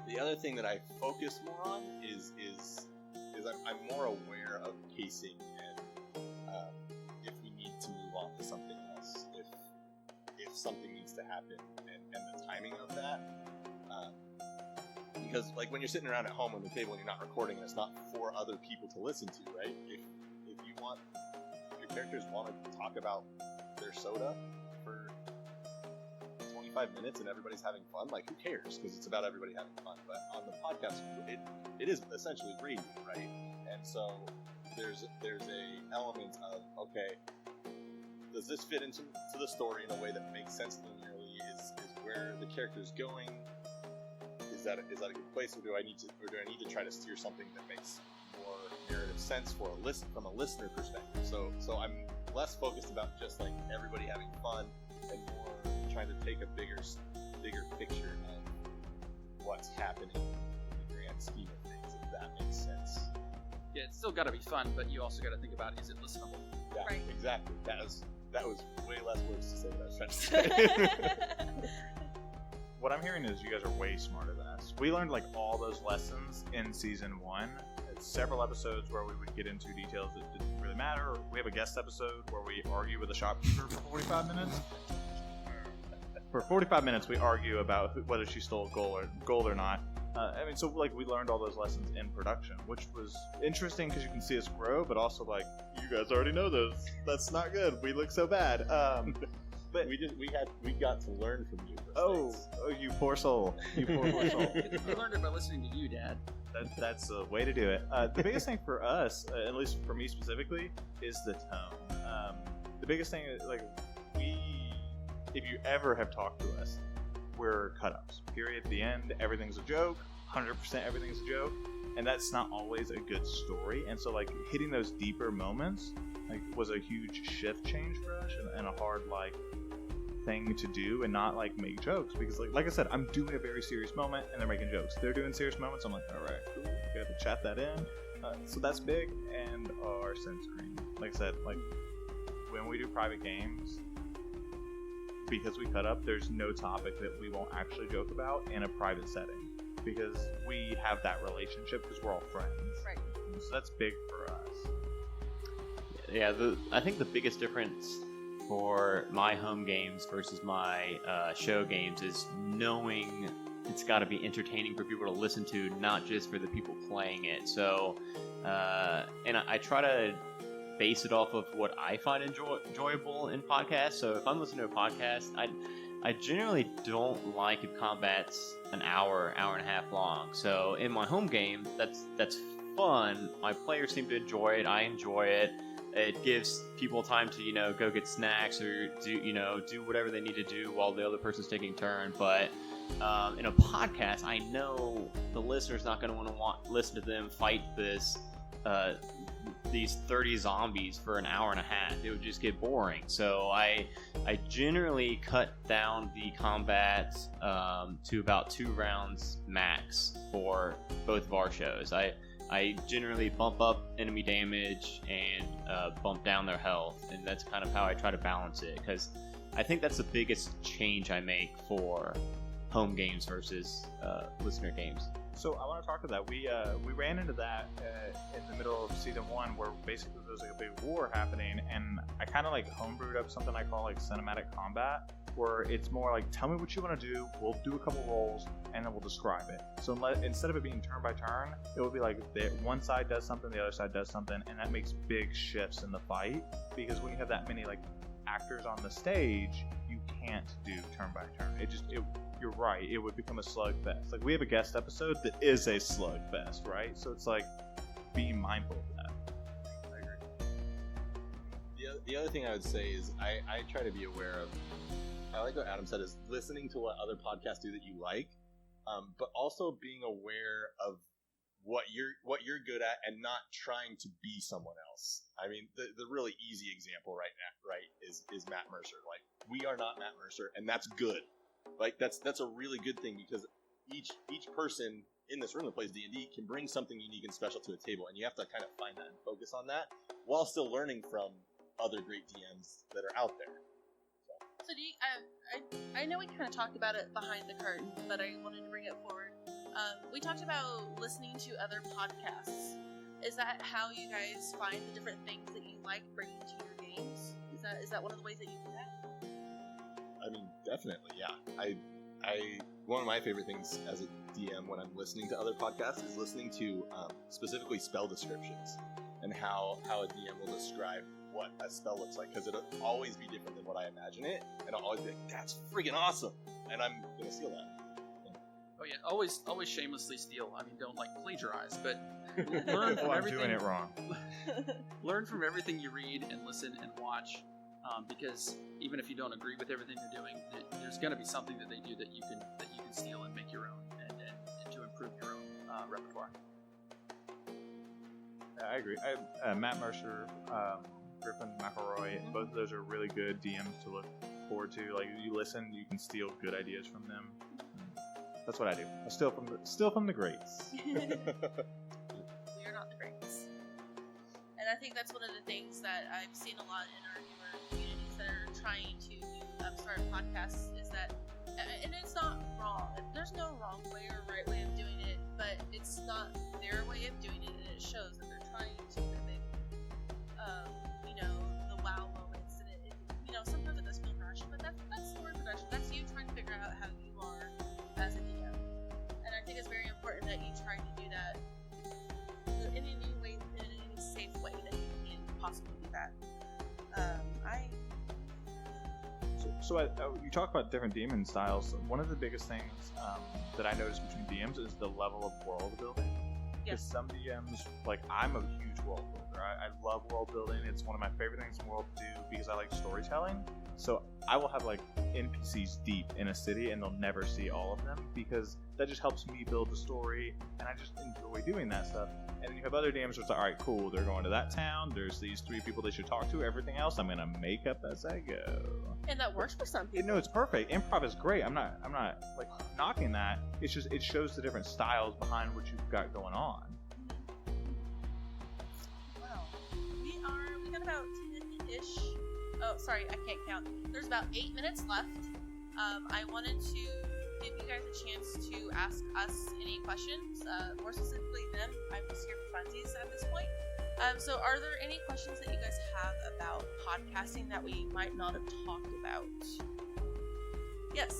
The other thing that I focus more on is I'm more aware of pacing and if we need to move on to something else, if something needs to happen and the timing of that. Because like when you're sitting around at home on the table and you're not recording, it's not for other people to listen to, right? If your characters want to talk about their soda for 25 minutes and everybody's having fun, like who cares? Because it's about everybody having fun. But on the podcast, it is essentially radio, right? And so there's a element of, okay, does this fit into the story in a way that makes sense linearly? Is where the character's going? Is that a good place, or do I need to try to steer something that makes more narrative sense from a listener perspective? So I'm less focused about just like everybody having fun and more trying to take a bigger picture of what's happening in the grand scheme of things, if that makes sense. Yeah, it's still got to be fun, but you also got to think about, is it listenable? Yeah, Right. Exactly. That was way less words to say than I was trying to say. What I'm hearing is you guys are way smarter than us. We learned like all those lessons in season 1. It's several episodes where we would get into details that didn't really matter. We have a guest episode where we argue with a shopkeeper for 45 minutes. For 45 minutes, we argue about whether she stole gold or not. So like we learned all those lessons in production, which was interesting because you can see us grow, but also like you guys already know those. That's not good. We look so bad. But we got to learn from you. Oh, you poor soul. You poor soul. We learned it by listening to you, Dad. That's a way to do it. The biggest thing for us, at least for me specifically, is the tone. The biggest thing is like if you ever have talked to us, we're cut-ups. Period. The end. Everything's a joke. 100% everything's a joke. And that's not always a good story. And so like hitting those deeper moments like was a huge shift change for us and a hard like thing to do and not like make jokes because like I said, I'm doing a very serious moment and they're making jokes. They're doing serious moments. I'm like, all right, cool. We got to chat that in. So that's big. And our censoring. Like I said, like when we do private games, because we cut up, there's no topic that we won't actually joke about in a private setting because we have that relationship because we're all friends. Right. So that's big for us. Yeah, I think the biggest difference for my home games versus my show games is knowing it's got to be entertaining for people to listen to, not just for the people playing it. So, and I try to base it off of what I find enjoyable in podcasts. So if I'm listening to a podcast, I generally don't like if combat's an hour and a half long. So in my home game, that's fun. My players seem to enjoy it. I enjoy it. It gives people time to, go get snacks or do whatever they need to do while the other person's taking a turn. But in a podcast, I know the listener's not going to want to listen to them fight these 30 zombies for an hour and a half. It would just get boring. So I generally cut down the combat to about 2 rounds max for both of our shows. I generally bump up enemy damage and bump down their health, and that's kind of how I try to balance it, because I think that's the biggest change I make for home games versus listener games. So I want to talk to that. We ran into that in the middle of season 1, where basically there was like a big war happening, and I kind of like homebrewed up something I call like cinematic combat, where it's more like, tell me what you want to do, we'll do a couple rolls, and then we'll describe it. So instead of it being turn by turn, it would be like one side does something, the other side does something, and that makes big shifts in the fight, because when you have that many like actors on the stage, you can't do turn by turn. You're right, it would become a slugfest. Like, we have a guest episode that is a slugfest, right? So it's like, being mindful of that. I agree. The other thing I would say is I try to be aware of, I like what Adam said, is listening to what other podcasts do that you like, but also being aware of what you're good at and not trying to be someone else. I mean, the really easy example right is Matt Mercer. Like, we are not Matt Mercer, and that's good. Like, that's a really good thing, because each person in this room that plays D&D can bring something unique and special to the table, and you have to kind of find that and focus on that while still learning from other great DMs that are out there. So do you, I know we kind of talked about it behind the curtain, but I wanted to bring it forward. We talked about listening to other podcasts. Is that how you guys find the different things that you like bringing to your games? Is that one of the ways that you do that? I mean, definitely, yeah. I one of my favorite things as a DM when I'm listening to other podcasts is listening to specifically spell descriptions, and how a DM will describe what a spell looks like, because it'll always be different than what I imagine it, and I'll always be like, that's freaking awesome, and I'm gonna steal that. Oh yeah, always shamelessly steal. I mean, don't like plagiarize, but learn from I'm everything. doing it wrong. Learn from everything you read and listen and watch, because even if you don't agree with everything they're doing, there's going to be something that they do that you can steal and make your own, and to improve your own repertoire. I agree. Matt Mercer, Griffin McElroy, both of those are really good DMs to look forward to. Like, you listen, you can steal good ideas from them. That's what I do. I steal from the greats. We are not the greats. And I think that's one of the things that I've seen a lot in our newer communities that are trying to start podcasts, is that, and it's not wrong. There's no wrong way or right way of doing it, but it's not their way of doing it, and it shows that they're trying to mimic, the wow moments. And it sometimes it does feel rushed, but that's story production. That's you trying to figure out how you are as a DM. And I think it's very important that you try to do that in any way, in any safe way that you can possibly do that. So you talk about different demon styles. One of the biggest things that I notice between DMs is the level of world building. Because some DMs, like, I'm a huge world builder. I love world building. It's one of my favorite things in the world to do, because I like storytelling. So I will have like NPCs deep in a city, and they'll never see all of them, because that just helps me build the story, and I just enjoy doing that stuff. And then you have other DMs where it's like, alright, cool, they're going to that town, there's these 3 people they should talk to, everything else I'm gonna make up as I go. And that works for some people. No, it's perfect. Improv is great. I'm not like knocking that. It's just, it shows the different styles behind what you've got going on. Wow. We got about 10-ish. Oh, sorry, I can't count. There's about 8 minutes left. I wanted to give you guys a chance to ask us any questions, more specifically them. I'm just here for funsies at this point. So are there any questions that you guys have about podcasting that we might not have talked about? Yes.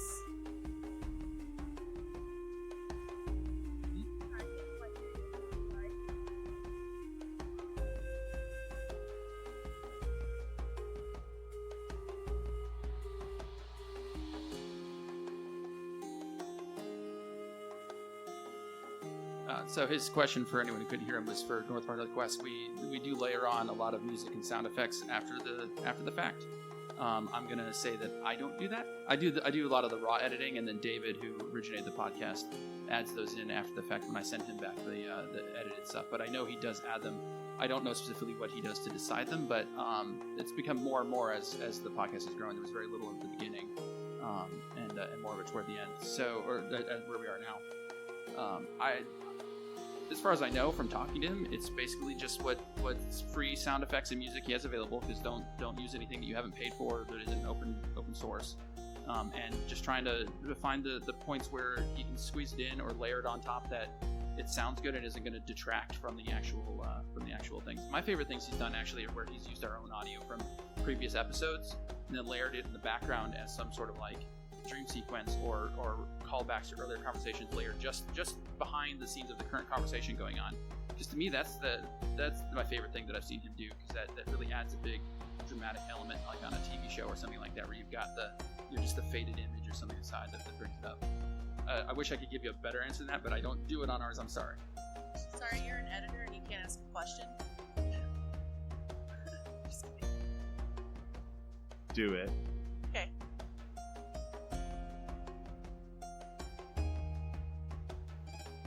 So his question, for anyone who couldn't hear him, was for North Part of the Quest. We do layer on a lot of music and sound effects after the fact. I'm gonna say that I don't do that. I do a lot of the raw editing, and then David, who originated the podcast, adds those in after the fact when I send him back the edited stuff. But I know he does add them. I don't know specifically what he does to decide them, but it's become more and more as the podcast has grown. There was very little at the beginning, and more of it toward the end. So, or where we are now. As far as I know from talking to him, it's basically just what free sound effects and music he has available, because don't use anything that you haven't paid for that isn't open source. and just trying to find the points where he can squeeze it in or layer it on top that it sounds good and isn't going to detract from the actual things. My favorite things he's done actually are where he's used our own audio from previous episodes and then layered it in the background as some sort of like dream sequence or callbacks to earlier conversations layered just behind the scenes of the current conversation going on. Because to me, that's my favorite thing that I've seen him do, because that really adds a big dramatic element, like on a TV show or something like that, where you've got just the faded image or something aside that brings it up. I wish I could give you a better answer than that, but I don't do it on ours. I'm sorry. Sorry, you're an editor and you can't ask a question. Just kidding. Do it. Okay.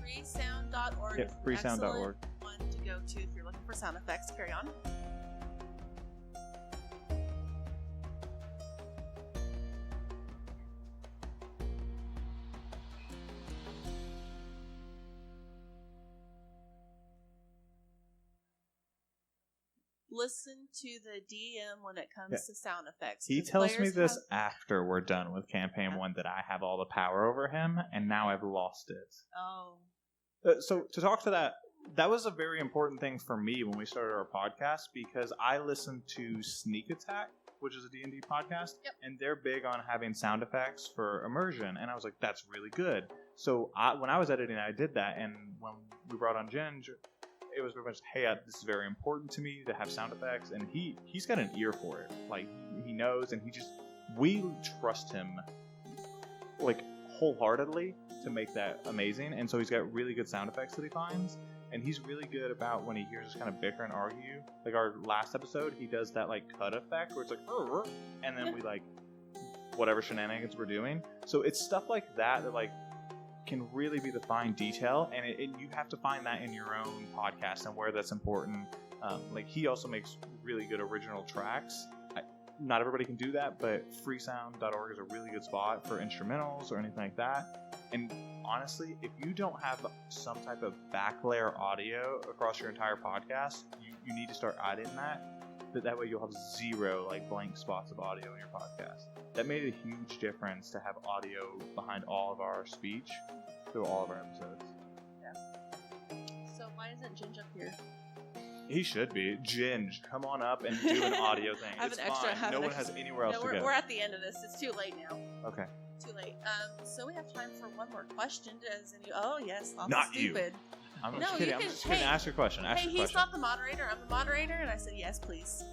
Freesound.org. Yep, freesound.org. One to go to if you're looking for sound effects. Carry on. Listen to the DM when it comes to sound effects. He 'cause tells me players this have- after we're done with campaign 1 that I have all the power over him, and now I've lost it. Oh. So to talk to that was a very important thing for me when we started our podcast, because I listened to Sneak Attack, which is a D&D podcast, Yep. and they're big on having sound effects for immersion, and I was like, that's really good. So when I was editing, I did that, and when we brought on Ginger, it was very much, hey, this is very important to me to have sound effects, and he's got an ear for it. Like, he knows, and we trust him, like, wholeheartedly to make that amazing, and so he's got really good sound effects that he finds, and he's really good about when he hears us kind of bicker and argue. Like, our last episode, he does that, like, cut effect, where it's like, and then we, like, whatever shenanigans we're doing. So it's stuff like that, like, can really be the fine detail, and you have to find that in your own podcast and where that's important. Like, he also makes really good original tracks. Not everybody can do that, but freesound.org is a really good spot for instrumentals or anything like that. And honestly, if you don't have some type of back layer audio across your entire podcast, you need to start adding that. That way you'll have 0 like blank spots of audio in your podcast. That made a huge difference to have audio behind all of our speech through all of our episodes. So why isn't Ginge up here? He should be. Ginge, come on up and do an audio thing. I have It's an extra- fine. have No an one extra- has anywhere else No, to we're go. at the end of this. It's too late now. Okay. Too late. So we have time for one more question. Oh yes, Lawful Not you. stupid. I'm No, just you kidding. I'm can- just kidding. hey, Ask your question. Ask Hey, your he's question. not the moderator. I'm the moderator, and I said yes, please.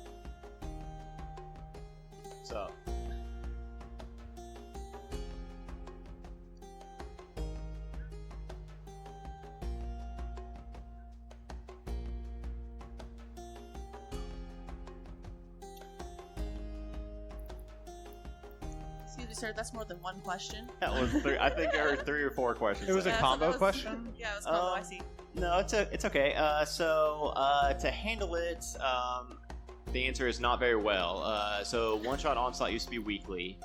So, Excuse me, sir. That's more than one question. that was I think there were 3 or 4 questions. It was a Yeah, so combo that was- question? Yeah, it was combo. I see. No, it's okay. To handle it, the answer is not very well. So Oneshot Onslaught used to be weekly,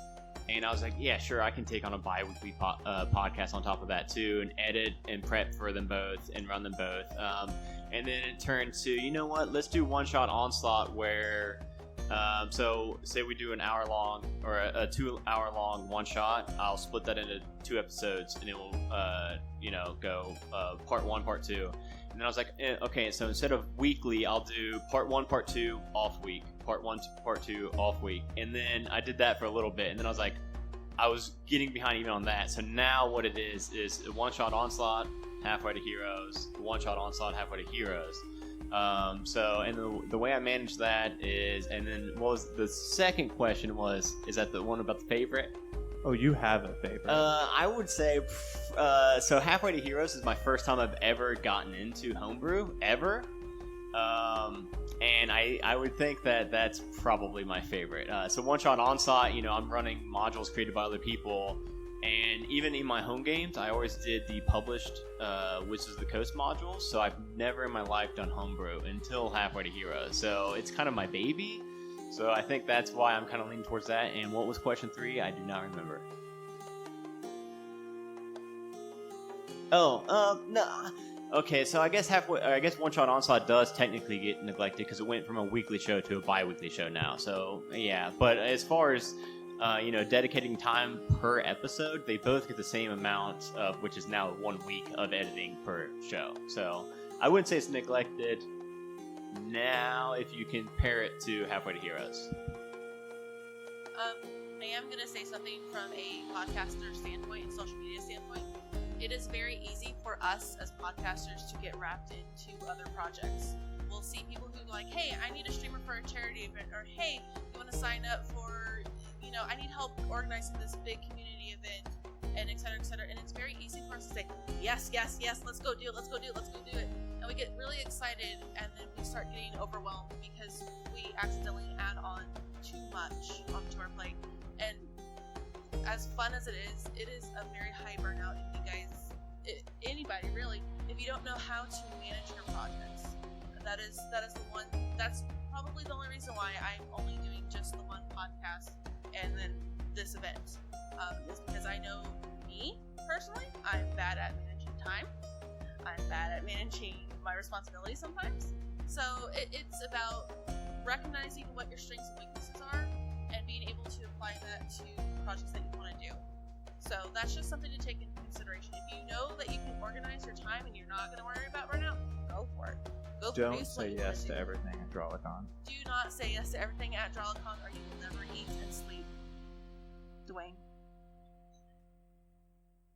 and I was like, yeah, sure, I can take on a bi-weekly podcast on top of that too, and edit and prep for them both and run them both. And then it turned to, you know what? Let's do Oneshot Onslaught, where so say we do an hour long or a 2 hour long one shot. I'll split that into 2 episodes, and it will go part 1, part 2. And then I was like, okay, so instead of weekly, I'll do part 1, part 2, off week, part 1, part 2, off week. And then I did that for a little bit, and then I was like, I was getting behind even on that. So now what it is One-Shot Onslaught, halfway to Heroes, One-Shot Onslaught, halfway to Heroes. And the way I manage that is, and then what was the second question was, is that the one about the favorite? Oh, you have a favorite. I would say, so Halfway to Heroes is my first time I've ever gotten into homebrew, ever. And I would think that that's probably my favorite. So One-Shot Onslaught, I'm running modules created by other people, and even in my home games, I always did the published Wizards of the Coast modules, so I've never in my life done homebrew until Halfway to Heroes. So it's kind of my baby. So I think that's why I'm kind of leaning towards that. And what was question 3? I do not remember. No. Okay, so I guess One-Shot Onslaught does technically get neglected because it went from a weekly show to a bi-weekly show now. So yeah, but as far as dedicating time per episode, they both get the same amount of, which is now 1 week of editing per show. So I wouldn't say it's neglected now if you compare it to Halfway to Heroes. I am going to say something from a podcaster standpoint and social media standpoint. It is very easy for us as podcasters to get wrapped into other projects. We'll see people who are like, hey, I need a streamer for a charity event, or hey, you want to sign up for, I need help organizing this big community event, and et cetera, et cetera. And it's very easy for us to say, yes, let's go do it. And we get really excited, and then we start getting overwhelmed because we accidentally add on too much onto our plate. And as fun as it is a very high burnout if you guys, anybody really, if you don't know how to manage your projects. That is the one, that's probably the only reason why I'm only doing just the one podcast and then this event. Is because I know me, personally, I'm bad at managing time. I'm bad at managing my responsibilities sometimes. So it's about recognizing what your strengths and weaknesses are and being able to apply that to projects that you want to do. So that's just something to take into consideration. If you know that you can organize your time and you're not going to worry about burnout, go for it. Don't say yes to everything at Dralacon. Do not say yes to everything at Dralacon, or you will never eat and sleep. Dwayne.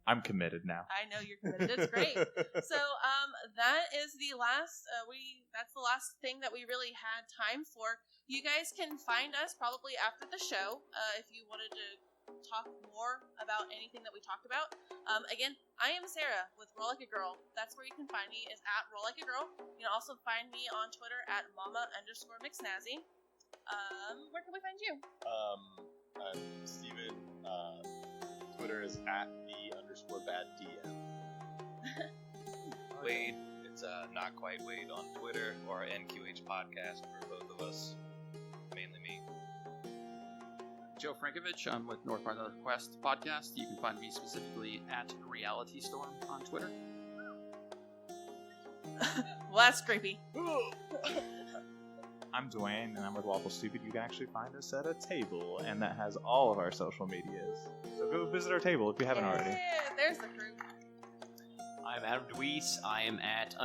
I'm committed now. I know you're committed. It's great. So that is the last. That's the last thing that we really had time for. You guys can find us probably after the show if you wanted to talk more about anything that we talked about. Again, I am Sarah with Roll Like a Girl. That's where you can find me, is at Roll Like a Girl. You can also find me on Twitter at mama_mcsnazzy. Where can we find you? I'm Steven. Twitter is at @the_baddm. Wade, it's not quite Wade on Twitter, or NQH Podcast for both of us. Mainly me. Joe Frankovich, I'm with North by the Quest podcast. You can find me specifically at Reality Storm on Twitter. Well, that's creepy. I'm Dwayne, and I'm with Lawful Stupid. You can actually find us at a table, and that has all of our social medias. So go visit our table if you haven't already. Yeah, there's the crew. I'm Adam Deweese. I am at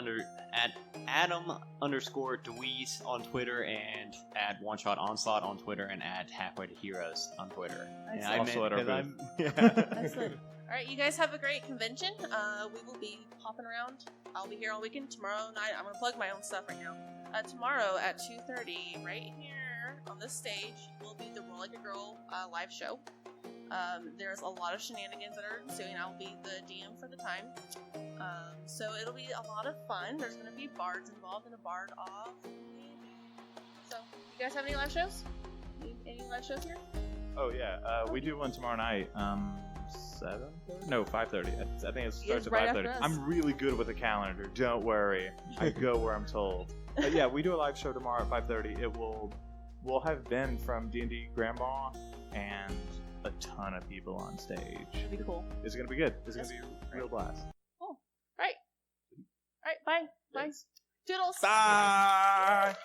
Adam_Deweese on Twitter, and at Oneshot Onslaught on Twitter, and at Halfway to Heroes on Twitter. And Excellent. Also at our booth. Excellent. All right, you guys have a great convention. We will be popping around. I'll be here all weekend. Tomorrow night, I'm going to plug my own stuff right now. Tomorrow at 2:30, right here on this stage, will be the Roll Like a Girl live show. There's a lot of shenanigans that are ensuing. I'll be the DM for the time. So it'll be a lot of fun. There's going to be bards involved and a bard off. So, you guys have any live shows? Any live shows here? Oh yeah, we do one tomorrow night. 7:30? No, 5:30. I think it starts at right 5:30. after us. I'm really good with the calendar. Don't worry. I go where I'm told. But yeah, we do a live show tomorrow at 5:30. We'll have Ben from D&D Grandma and a ton of people on stage. It'll be cool. It's gonna be good. It's gonna be a real blast. Cool. All right. Bye. Bye. Thanks. Toodles. Bye.